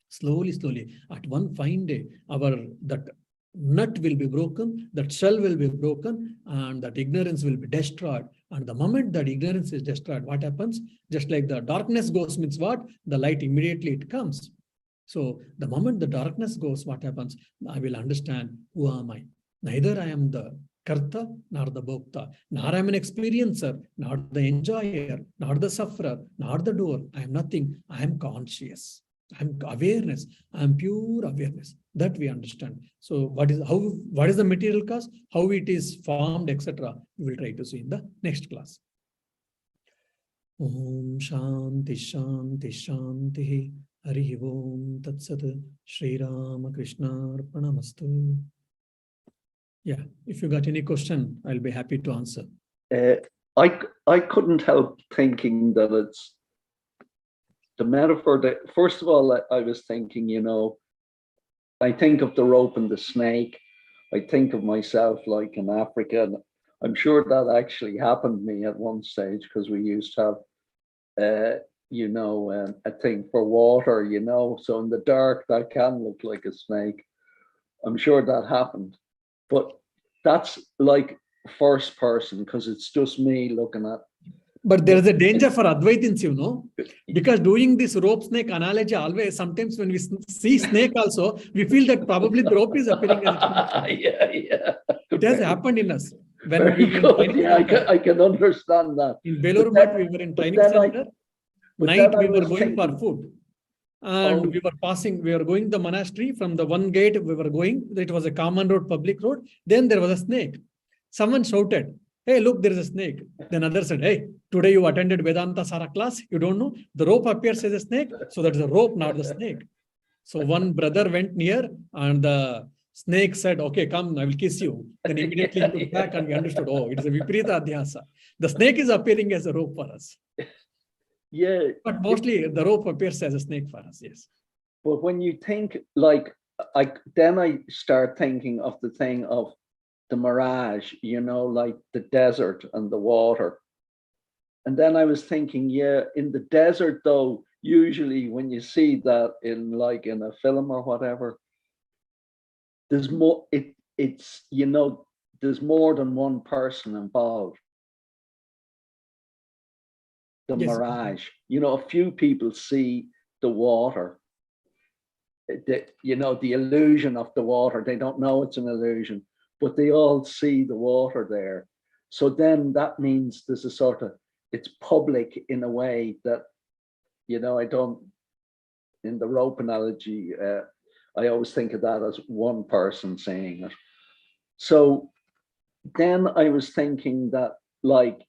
Slowly, at one fine day, that nut will be broken, that shell will be broken, and that ignorance will be destroyed. And the moment that ignorance is destroyed, what happens? Just like the darkness goes, means what? The light immediately it comes. So the moment the darkness goes, what happens? I will understand who am I. Neither I am the karta nor the bhokta, nor I am an experiencer, nor the enjoyer, nor the sufferer, nor the doer. I am nothing. I am conscious. I am awareness. I am pure awareness. That we understand. So what is the material cause? How it is formed, etc. We will try to see in the next class. Om Shanti Shanti Shanti. Hari Om Tat Sat. Shri Rama Krishna Arpanamastu. Yeah, if you got any question, I'll be happy to answer. I couldn't help thinking that it's the metaphor that, first of all, I was thinking, you know, I think of the rope and the snake. I think of myself like in Africa, and I'm sure that actually happened to me at one stage, because we used to have, you know, a thing for water, you know, so in the dark that can look like a snake. I'm sure that happened, but that's like first person, because it's just me looking at. But there is a danger for Advaitins, you know, because doing this rope snake analogy always, sometimes when we see snake also, we feel that probably the rope is appearing as a yeah. It has happened in us. When Very we good. Yeah, I can understand that. In Belur Math, we were in training center. Night we were going for food. And we were passing, we were going the monastery. From the one gate we were going, it was a common road, public road. Then there was a snake. Someone shouted, "Hey, look, there is a snake." Then others said, "Hey, today you attended Vedanta Sara class. You don't know? The rope appears as a snake. So that is a rope, not the snake." So one brother went near and the snake said, "Okay, come, I will kiss you." Then immediately he looked back and we understood, oh, it is a Viparita Adhyasa. The snake is appearing as a rope for us. Yeah. But mostly the rope appears as a snake for us, yes. But when you think like, then I start thinking of the thing of the mirage, you know, like the desert and the water. And then I was thinking, yeah, in the desert though, usually when you see that in like in a film or whatever, there's more, it's, you know, there's more than one person involved. The Yes. mirage, you know, a few people see the water, you know, the illusion of the water. They don't know it's an illusion, but they all see the water there. So then that means there's a sort of, it's public in a way that, you know, I don't, in the rope analogy, I always think of that as one person saying it. So then I was thinking that like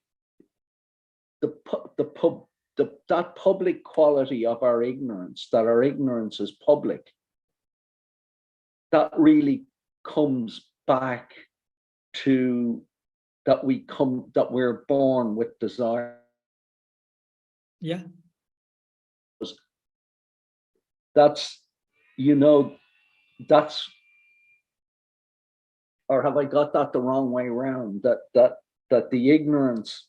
that public quality of our ignorance, that our ignorance is public, that really comes back to that we're born with desire. Yeah. That's, you know, that's, or have I got that the wrong way around? That the ignorance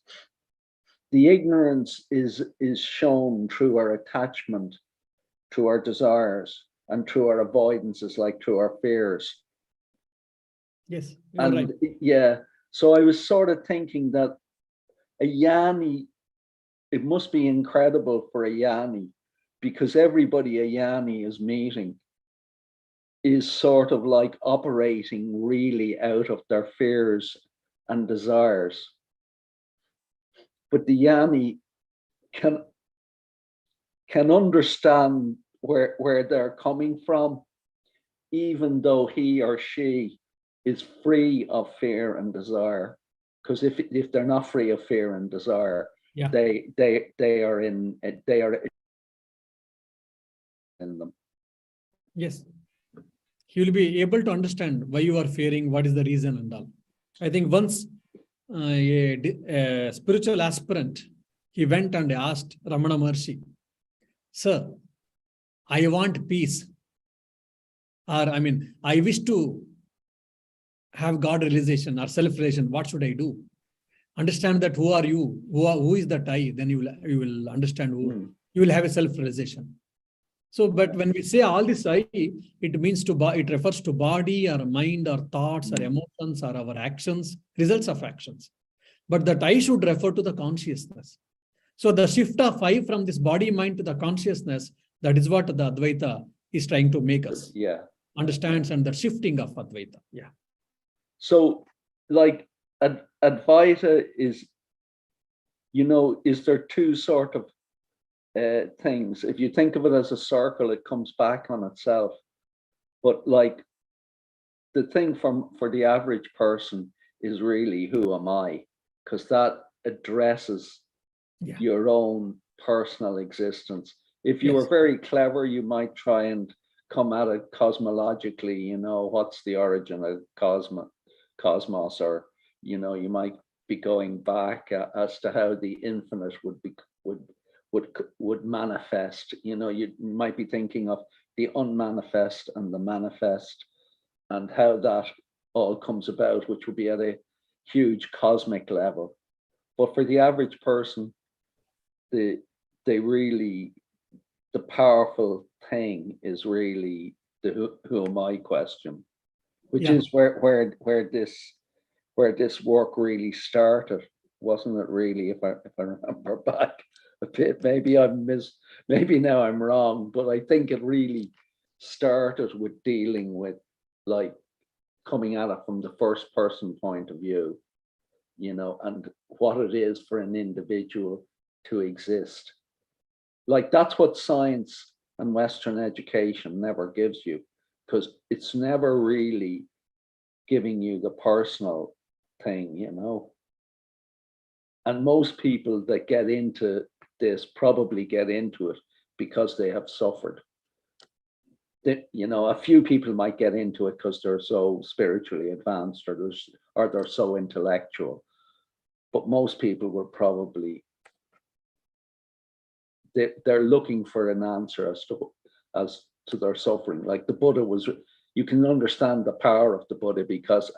is shown through our attachment to our desires and through our avoidances, like through our fears. Yes. And right. Yeah, so I was sort of thinking that a Yanni, it must be incredible for a Yanni, because everybody a Yanni is meeting is sort of like operating really out of their fears and desires. But the Yanni can understand where they're coming from, even though he or she is free of fear and desire. Because if they're not free of fear and desire, yeah, they are in them. Yes. He will be able to understand why you are fearing, what is the reason and all. I think once a spiritual aspirant, he went and asked Ramana Maharshi, "Sir, I want peace. Or I mean, I wish to have God realization or self-realization. What should I do?" Understand that who are you? Who is that I? Then you will understand who. You will have a self-realization. So, but when we say all this I, it means it refers to body or mind or thoughts or emotions or our actions, results of actions. But that I should refer to the consciousness. So the shift of I from this body mind to the consciousness, that is what the Advaita is trying to make us understands, and the shifting of Advaita. Yeah. So, like, Advaita is, is there two sort of things? If you think of it as a circle, it comes back on itself. But like, the thing for the average person is really, who am I? Because that addresses your own personal existence. If you were very clever, you might try and come at it cosmologically, what's the origin of cosmos, or, you might be going back as to how the infinite would manifest. You might be thinking of the unmanifest and the manifest, and how that all comes about, which would be at a huge cosmic level. But for the average person, the powerful thing is really the who am I question, which is where this work really started, wasn't it? Really, if I remember back a bit, maybe now I'm wrong, but I think it really started with dealing with, like, coming at it from the first person point of view, and what it is for an individual to exist. Like, that's what science and Western education never gives you, because it's never really giving you the personal thing, And most people that get into this probably get into it because they have suffered. A few people might get into it because they're so spiritually advanced, or they're so intellectual. But most people will probably, they're looking for an answer as to their suffering. Like the Buddha you can understand the power of the Buddha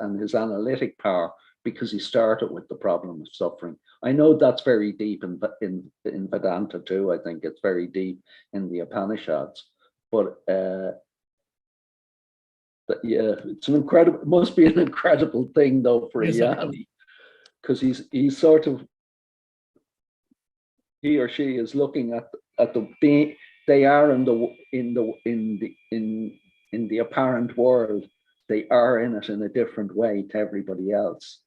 and his analytic power, because he started with the problem of suffering. I know that's very deep in Vedanta too. I think it's very deep in the Upanishads. But it's it must be an incredible thing though for a Yanni, because he's sort of, he or she is looking at the they are in the apparent world. They are in it in a different way to everybody else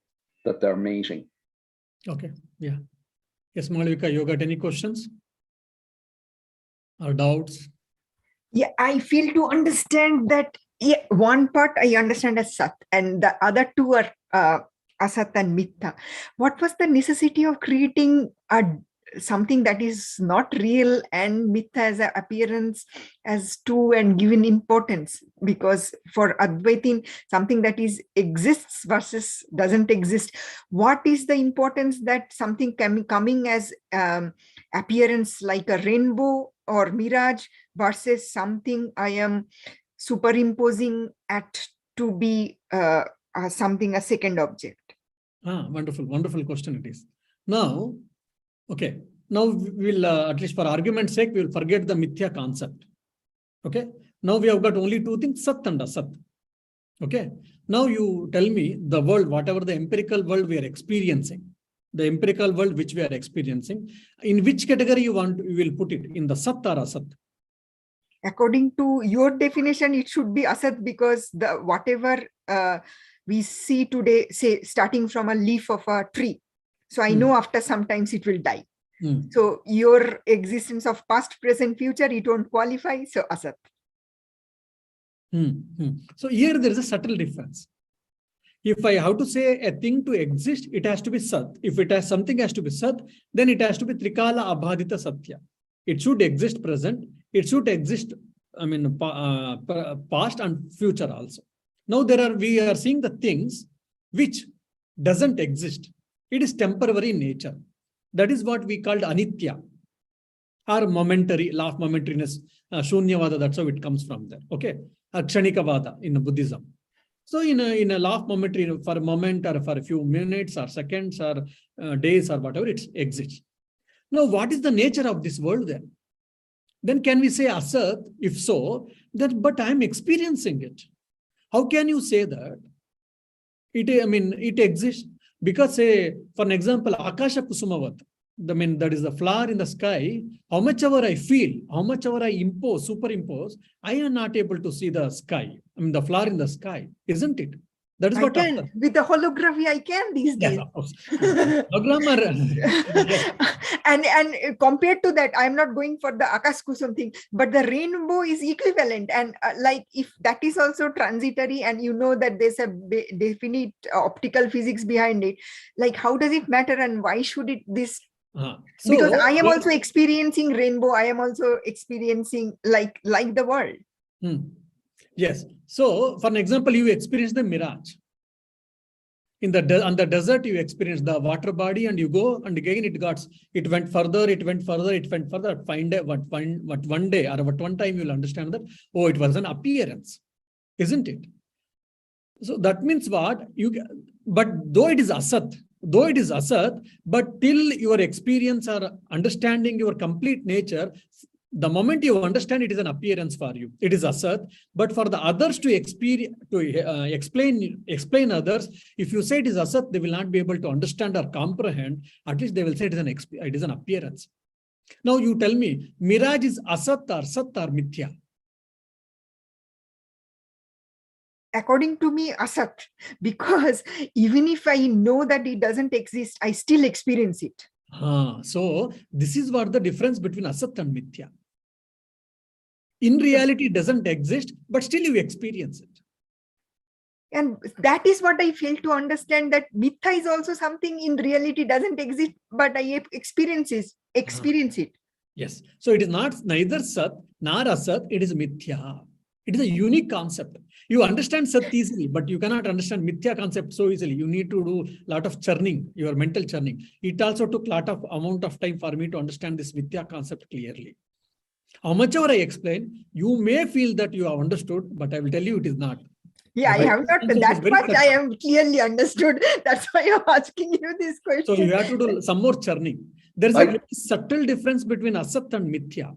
that they're meeting. Okay. Yeah. Yes, Malavika, you got any questions or doubts? Yeah, I feel to understand that one part I understand as Sat, and the other two are Asat and Mithya. What was the necessity of creating something that is not real and Mithya as an appearance as two, and given importance? Because for Advaitin, something that exists versus doesn't exist. What is the importance that something coming as appearance like a rainbow or mirage versus something I am superimposing to be something, a second object? Wonderful question it is. Now, okay, now we'll, at least for argument's sake, we will forget the Mithya concept. Okay, now we have got only two things, Sat and Asat. Okay, now you tell me the world, whatever the empirical world we are experiencing, the empirical world which we are experiencing, in which category you will put it, in the Sat or Asat? According to your definition, it should be Asat, because whatever we see today, say starting from a leaf of a tree, so I know after sometimes it will die. So your existence of past, present, future, it won't qualify, so Asat. So here there is a subtle difference. If I have to say a thing to exist, it has to be Sat. If something has to be Sat, then it has to be Trikala Abhadita Satya. It should exist present. It should exist, past and future also. Now we are seeing the things which doesn't exist. It is temporary in nature. That is what we called Anitya, or momentary, law of momentariness, Shunyavada, that's how it comes from there. Okay, Kshanikavada in Buddhism. So in a law of momentary, for a moment or for a few minutes or seconds or days or whatever, it exists. Now, what is the nature of this world then? Then can we say Asat? If so, then but I am experiencing it. How can you say that? It exists? Because, say, for an example, Akasha Kusumavat, that is the flower in the sky, how much ever I feel, how much ever I superimpose, I am not able to see the sky. The flower in the sky, isn't it? That is I what can. With the holography, I can these yes, days. of course. Yes. And compared to that, I'm not going for the Akaskusum thing, but the rainbow is equivalent. And like if that is also transitory, and you know that there's a definite optical physics behind it, like how does it matter, and why should it this? Because I am also experiencing rainbow. I am also experiencing like the world. Yes. So, for an example, you experience the mirage. On the desert, you experience the water body, and you go, and again it went further. One day or one time you'll understand that, oh, it was an appearance, isn't it? So that means what? But though it is asat, but till your experience or understanding your complete nature, the moment you understand, it is an appearance for you. It is asat. But for the others to explain others, if you say it is asat, they will not be able to understand or comprehend. At least they will say it is an appearance. Now you tell me, mirage is asat or sat or mithya? According to me, asat, because even if I know that it doesn't exist, I still experience it. So this is what the difference between asat and mithya. In reality, it doesn't exist, but still you experience it. And that is what I fail to understand, that mithya is also something in reality doesn't exist, but I experience it. Yes. So it is neither sat nor asat, it is mithya. It is a unique concept. You understand sat easily, but you cannot understand mithya concept so easily. You need to do a lot of churning, your mental churning. It also took a lot of amount of time for me to understand this mithya concept clearly. How much ever I explain, you may feel that you have understood, but I will tell you it is not. Yeah, I have not. That much I have clearly understood. That's why I'm asking you this question. So you have to do some more churning. There is a very subtle difference between asat and mithya.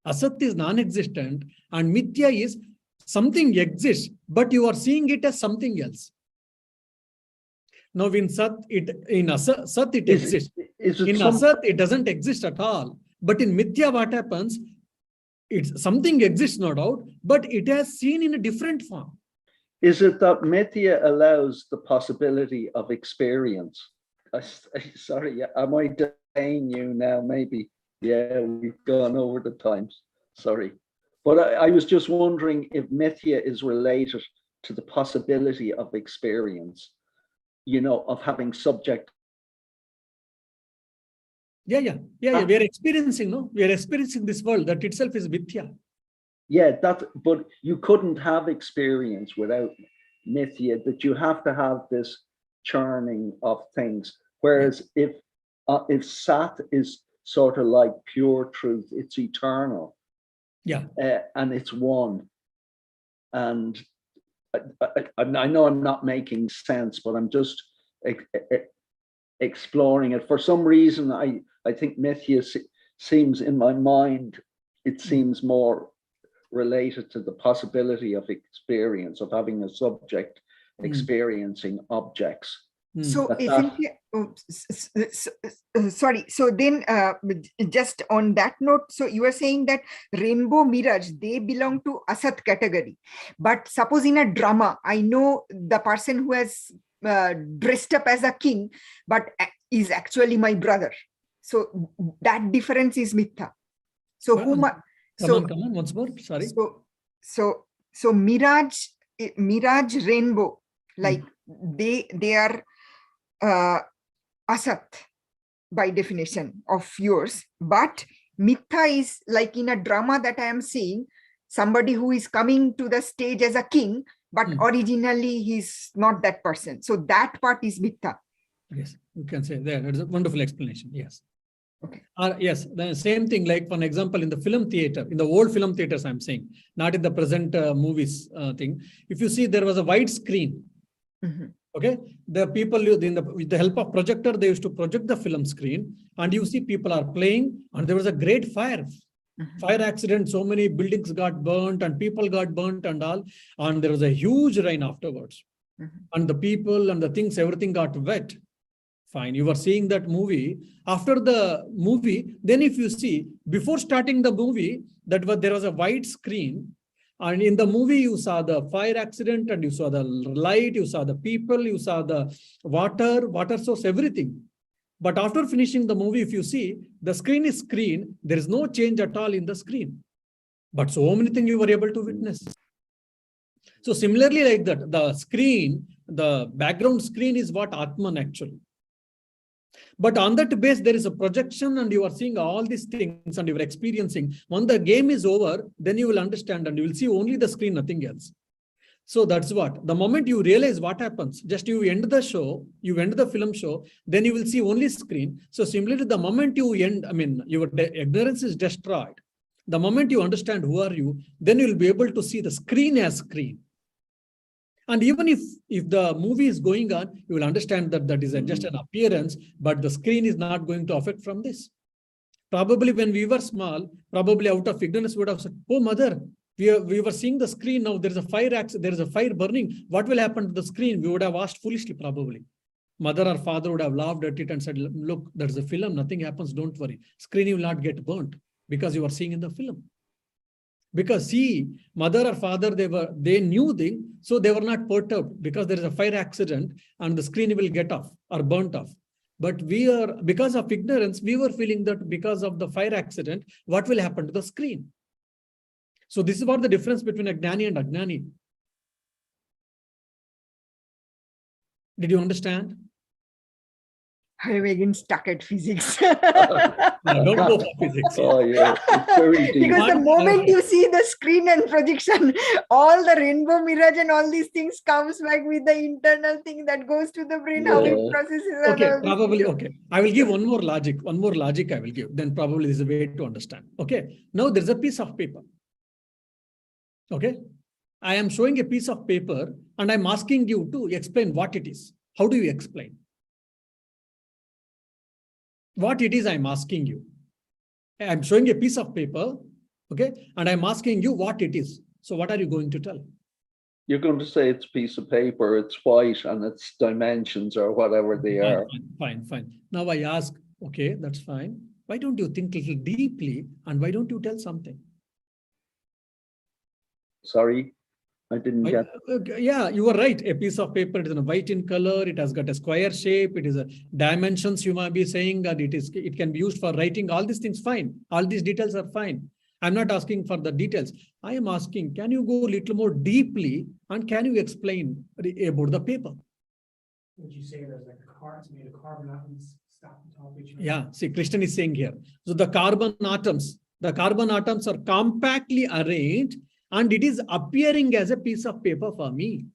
Asat is non-existent, and mithya is something exists, but you are seeing it as something else. Now in sat it exists. In asat it doesn't exist at all. But in mithya, what happens? It's something exists, no doubt, but it has seen in a different form. Is it that mithya allows the possibility of experience? Sorry, am I delaying you now? Maybe. Yeah, we've gone over the times. Sorry. But I was just wondering if mithya is related to the possibility of experience, of having subject. Yeah. We are experiencing, no? We are experiencing this world, that itself is mithya. Yeah, but you couldn't have experience without mithya, that you have to have this churning of things. Whereas if sat is sort of like pure truth, it's eternal. Yeah. And it's one. And I know I'm not making sense, but I'm just exploring it. For some reason, I think mithya seems, in my mind, it seems more related to the possibility of experience, of having a subject experiencing objects. So isn't it, sorry, so then just on that note, so you are saying that rainbow mirage, they belong to asat category. But suppose in a drama, I know the person who has dressed up as a king, but is actually my brother. So that difference is mithya. So Come on, once more. Sorry. So mirage rainbow, like they are asat by definition of yours, but mithya is like in a drama that I am seeing somebody who is coming to the stage as a king, but originally he's not that person. So that part is mithya. Yes, you can say there. It's a wonderful explanation. Yes. Okay. Yes, the same thing, like for an example, in the film theater, in the old film theaters, I'm saying, not in the present movies thing. If you see, there was a wide screen. Okay, the people with the help of projector, they used to project the film screen, and you see people are playing, and there was a great fire accident. So many buildings got burnt, and people got burnt, and all, and there was a huge rain afterwards, and the people and the things, everything got wet. Fine. You were seeing that movie. After the movie, then if you see, before starting the movie, there was a white screen. And in the movie, you saw the fire accident and you saw the light, you saw the people, you saw the water source, everything. But after finishing the movie, if you see, the screen is screen. There is no change at all in the screen. But so many things you were able to witness. So similarly like that, the screen, the background screen is what Atman actually. But on that base, there is a projection and you are seeing all these things and you are experiencing. When the game is over, then you will understand and you will see only the screen, nothing else. So that's what. The moment you realize what happens, just you end the show, you end the film show, then you will see only screen. So similarly, the moment you end, your ignorance is destroyed. The moment you understand who are you, then you will be able to see the screen as screen. And even if the movie is going on, you will understand that that is just an appearance, but the screen is not going to affect from this. Probably when we were small, probably out of ignorance, we would have said, oh, mother, we were seeing the screen now, there is a fire burning. What will happen to the screen? We would have asked foolishly, probably. Mother or father would have laughed at it and said, look, there's a film, nothing happens, don't worry. Screen will not get burnt because you are seeing in the film. Because see, mother or father, they knew things, so they were not perturbed because there is a fire accident and the screen will get off or burnt off. But because of ignorance, we were feeling that because of the fire accident, what will happen to the screen? So this is what the difference between a Gnani and Agnani. Did you understand? I'm again stuck at physics. No, don't go for physics. Oh, yeah. It's very deep. Because the moment you see the screen and projection, all the rainbow mirage and all these things comes back with the internal thing that goes to the brain, how it processes. Okay, probably, okay. I will give one more logic I will give. Then probably this is a way to understand. Okay, now there's a piece of paper. Okay, I am showing a piece of paper and I'm asking you to explain what it is. How do you explain? What it is, I'm asking you. I'm showing a piece of paper, okay, and I'm asking you what it is. So what are you going to tell? You're going to say it's a piece of paper, it's white, and its dimensions or whatever they are. Fine. Now I ask, okay, that's fine. Why don't you think a little deeply and why don't you tell something? Sorry, I didn't get. Yeah, you are right. A piece of paper, it is in a white in color. It has got a square shape. It is a dimensions. You might be saying that it can be used for writing. All these things, fine. All these details are fine. I'm not asking for the details. I am asking, can you go a little more deeply and can you explain about the paper? Would you say there's like a car, it's made of carbon atoms stacked on top of each other? Yeah, see, Krishnan is saying here. So the carbon atoms are compactly arranged and it is appearing as a piece of paper for me.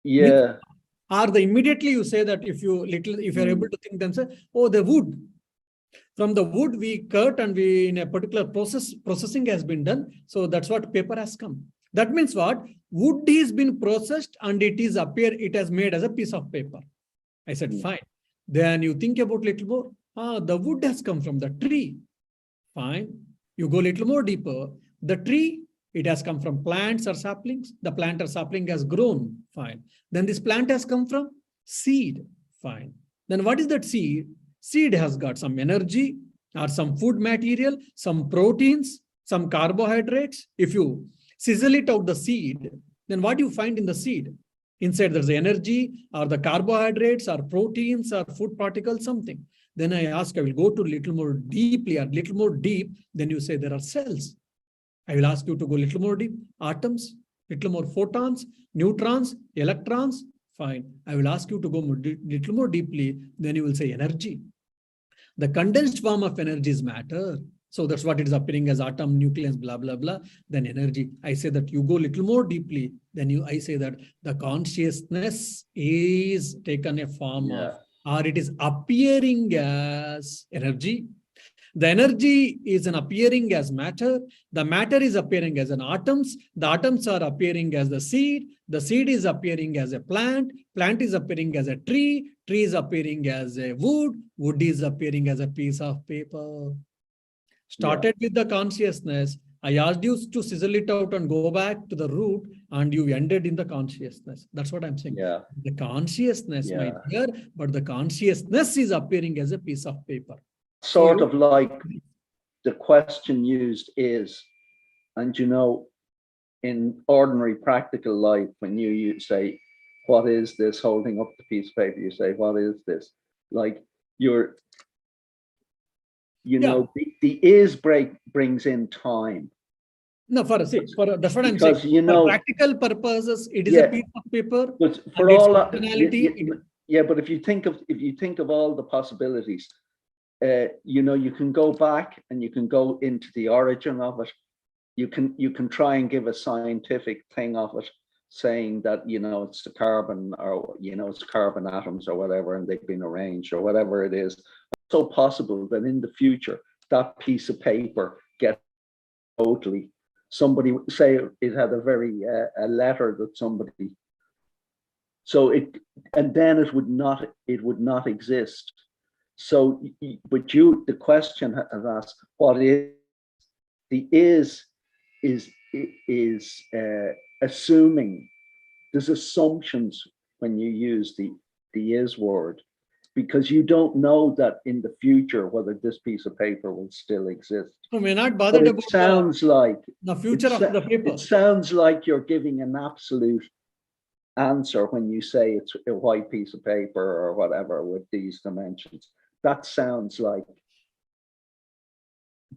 Yeah. Or immediately you say that if you're able to think, then say, oh, the wood. From the wood we cut and we in a particular processing has been done. So that's what paper has come. That means what? Wood is been processed and it has made as a piece of paper. I said, fine. Then you think about little more. The wood has come from the tree. Fine. You go a little more deeper. The tree, it has come from plants or saplings. The plant or sapling has grown. Fine. Then this plant has come from seed. Fine. Then what is that seed? Seed has got some energy or some food material, some proteins, some carbohydrates. If you sizzle it out the seed, then what do you find in the seed? Inside there's the energy or the carbohydrates or proteins or food particles, something. Then I ask, I will go to a little more deeply or little more deep. Then you say there are cells. I will ask you to go a little more deep. Atoms, little more photons, neutrons, electrons. Fine. I will ask you to go little more deeply. Then you will say energy. The condensed form of energy is matter. So that's what it is appearing as atom, nucleus, blah, blah, blah. Then energy. I say that you go little more deeply. Then I say that the consciousness is taken a form of, or it is appearing as energy. The energy is appearing as matter. The matter is appearing as an atoms. The atoms are appearing as the seed. The seed is appearing as a plant. Plant is appearing as a tree. Tree is appearing as a wood. Wood is appearing as a piece of paper. Started with the consciousness. I asked you to sizzle it out and go back to the root and you ended in the consciousness. That's what I'm saying. Yeah. The consciousness Yeah. might be here, but the consciousness is appearing as a piece of paper. Sort of like the question used is, and you know, in ordinary practical life, when you say, what is this, holding up the piece of paper, you say, what is this? Like you're, you know, the is brings in time. No, that's what I'm Because, saying. you know, for practical purposes, it is yeah, a piece of paper. but and for its all functionality, yeah, but if you think of all the possibilities, you know, you can go back and you can go into the origin of it. You can try and give a scientific thing of it, saying that, you know, it's the carbon, or, you know, it's carbon atoms or whatever, and they've been arranged or whatever it is. It's so possible that in the future, that piece of paper gets totally, somebody say it had a very, a letter that somebody, so it, and then it would not exist. So, but the question has asked, what is, the is assuming, there's assumptions when you use the is word, because you don't know that in the future whether this piece of paper will still exist. so we're not bothered But it about sounds like the future of the paper. it sounds like you're giving an absolute answer when you say it's a white piece of paper or whatever with these dimensions. That sounds like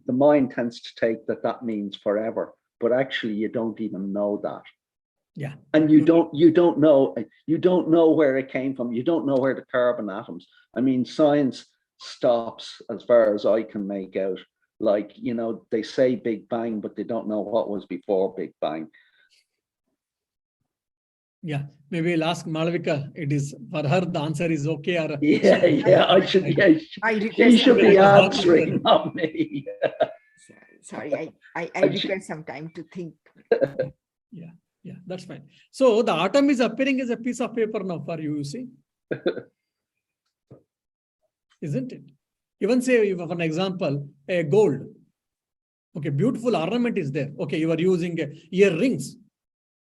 the mind tends to take that means forever, but actually you don't even know that. Yeah. And you don't know where it came from. You don't know where the carbon atoms. I mean, science stops, as far as I can make out. Like, you know, they say Big Bang, but they don't know what was before Big Bang. Yeah, maybe we'll ask Malavika. It is for her, the answer is okay. Or Yeah, I should. Yeah, she should be answering, not me. Sorry, I require some time to think. Yeah, that's fine. So the atom is appearing as a piece of paper now for you, you see. Isn't it? Even say, for an example, a gold. Okay, beautiful ornament is there. Okay, you are using earrings.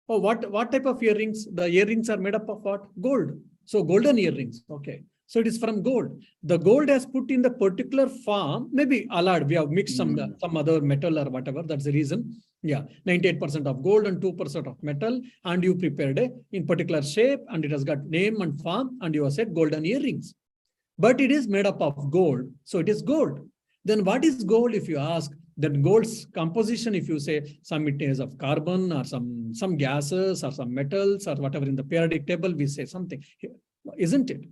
Oh, what type of earrings? The earrings are made up of what? Gold. So golden earrings. Okay. So it is from gold. The gold has put in the particular form, maybe allied. We have mixed some other metal or whatever. That's the reason. Yeah, 98% of gold and 2% of metal, and you prepared a in particular shape, and it has got name and form, and you have said golden earrings. But it is made up of gold, so it is gold. Then what is gold, if you ask? Then gold's composition, if you say some it is of carbon or some gases or some metals or whatever in the periodic table, we say something, isn't it?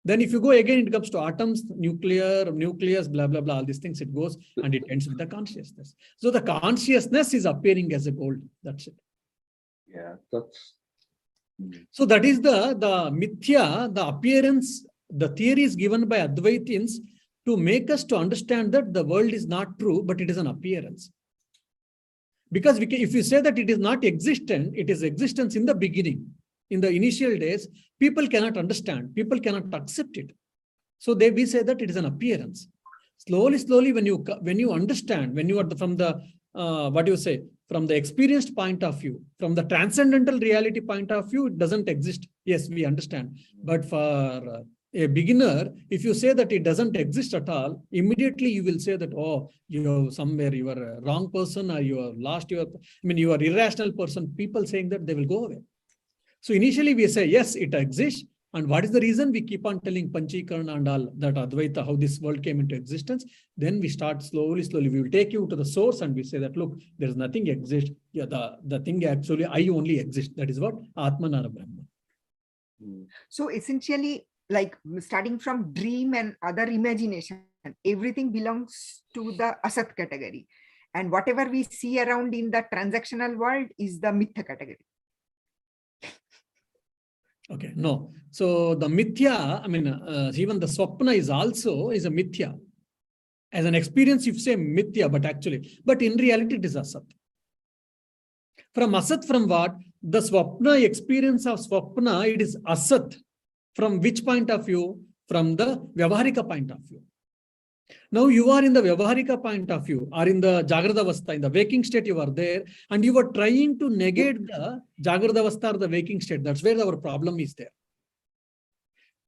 Then if you go again, it comes to atoms, nucleus, blah, blah, blah, all these things, it goes and it ends with the consciousness. So the consciousness is appearing as a gold. That's it. Yeah, that's. So that is the mithya, the appearance, the theory is given by Advaitins to make us to understand that the world is not true, but it is an appearance. Because if you say that it is not existent, it is existence in the beginning. In the initial days, people cannot understand, people cannot accept it. So we say that it is an appearance. Slowly, when you understand, when you are from the, what do you say, from the experienced point of view, from the transcendental reality point of view, it doesn't exist. Yes, we understand. But for a beginner, if you say that it doesn't exist at all, immediately you will say that, oh, you are a wrong person, or you have lost you are irrational person. People saying that, they will go away. So initially we say, yes, it exists. And what is the reason? We keep on telling Panchikarana and all that Advaita, how this world came into existence. Then we start slowly, we will take you to the source and we say that, look, there is nothing exists. Yeah, the thing actually, I only exist. That is what? Atmanara Brahma. So essentially, like starting from dream and other imagination, everything belongs to the Asat category. And whatever we see around in the transactional world is the Mithya category. Okay, no. So the mithya, even the swapna is a mithya. As an experience, you say mithya, but in reality, it is asat. From asat, from what? The swapna experience of swapna, it is asat. From which point of view? From the Vyavaharika point of view. Now you are in the Vyavaharika point of view, or in the Jagradavastha, in the waking state you are there, and you are trying to negate the Jagradavastha or the waking state. That's where our problem is there.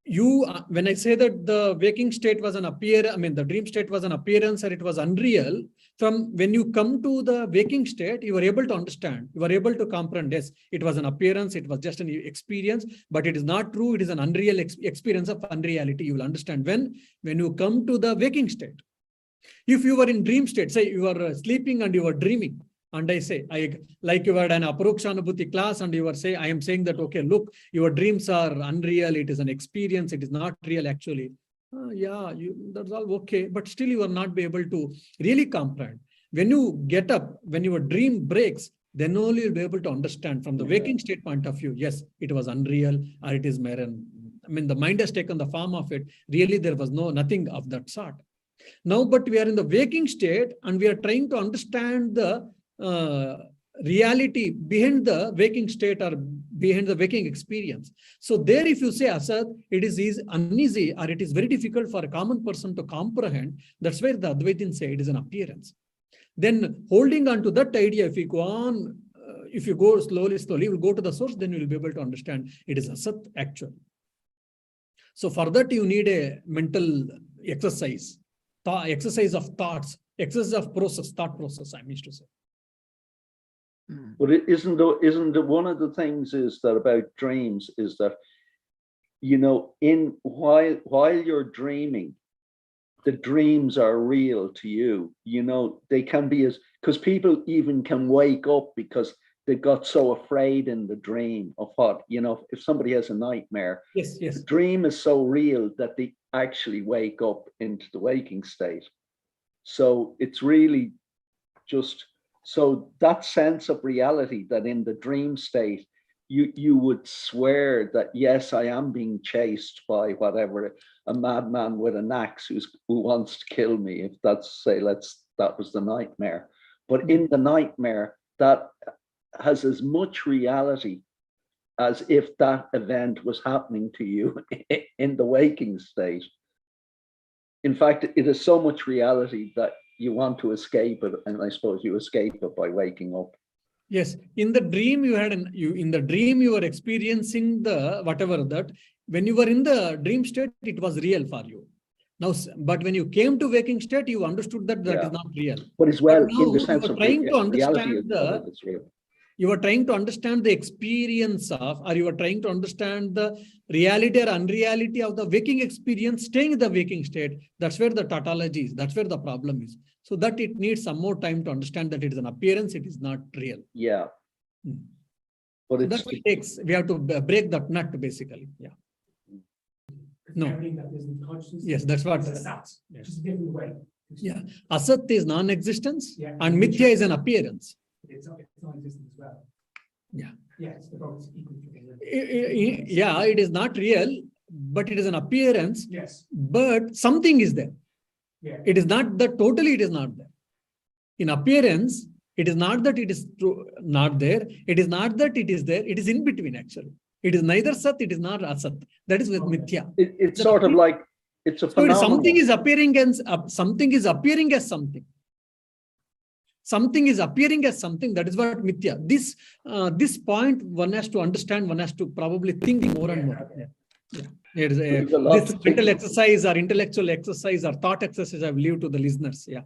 When I say that the waking state was the dream state was an appearance or it was unreal, from when you come to the waking state, you are able to understand, you are able to comprehend, yes, it was an appearance, it was just an experience, but it is not true, it is an unreal experience of unreality. You will understand when you come to the waking state. If you were in dream state, say you are sleeping and you are dreaming, and I say, like you had an Aparokshanubhuti class and you were saying, I am saying that, okay, look, your dreams are unreal, it is an experience, it is not real actually. That's all okay, but still you will not be able to really comprehend. When you get up, when your dream breaks, then only you'll be able to understand from the waking state point of view, yes, it was unreal, or it is the mind has taken the form of it. Really, there was nothing of that sort. Now, but we are in the waking state and we are trying to understand the reality behind the waking state or behind the waking experience. So there, if you say Asad, it is uneasy or it is very difficult for a common person to comprehend. That's where the Advaitins say it is an appearance. Then holding on to that idea, if you go on, if you go slowly, you will go to the source, then you will be able to understand it is Asat actually. So for that, you need a mental exercise, exercise of thoughts, exercise of thought process, I mean to say. But isn't one of the things is that about dreams is that, while you're dreaming, the dreams are real to you. They can be because people even can wake up because they got so afraid in the dream of what, if somebody has a nightmare, yes, the dream is so real that they actually wake up into the waking state. So it's really just, so that sense of reality that in the dream state, you would swear that, yes, I am being chased by whatever, a madman with an axe who wants to kill me, if that was the nightmare. But in the nightmare, that has as much reality as if that event was happening to you in the waking state. In fact, it is so much reality that you want to escape it, and I suppose you escape it by waking up. Yes, in the dream you were experiencing the whatever that. When you were in the dream state, it was real for you. Now, but when you came to waking state, you understood that is not real. But as well, now in the sense of reality, it's real. You are trying to understand the experience of, or you are trying to understand the reality or unreality of the waking experience, staying in the waking state. That's where the tautology is. That's where the problem is. So that it needs some more time to understand that it is an appearance, it is not real. Yeah. But so that's what it takes. We have to break that nut, basically. Yeah. No. Yes, that's what. Just a different way. Yeah. Asat is non-existence, and Mithya is an appearance. It's non-existent as well. Yeah. Yes, it's equal. It is not real, but it is an appearance. Yes. But something is there. Yeah. It is not that totally it is not there. In appearance, it is not that it is not there. It is not that it is there. It is in between actually. It is neither Sat, it is not Asat. That is with Mithya. It's sort of like, it's a phenomenon. So something is appearing as something is appearing as something. Something is appearing as something. That is what Mithya. This point one has to understand, one has to probably think more and more. This mental exercise or intellectual exercise or thought exercise I will leave to the listeners. Yeah.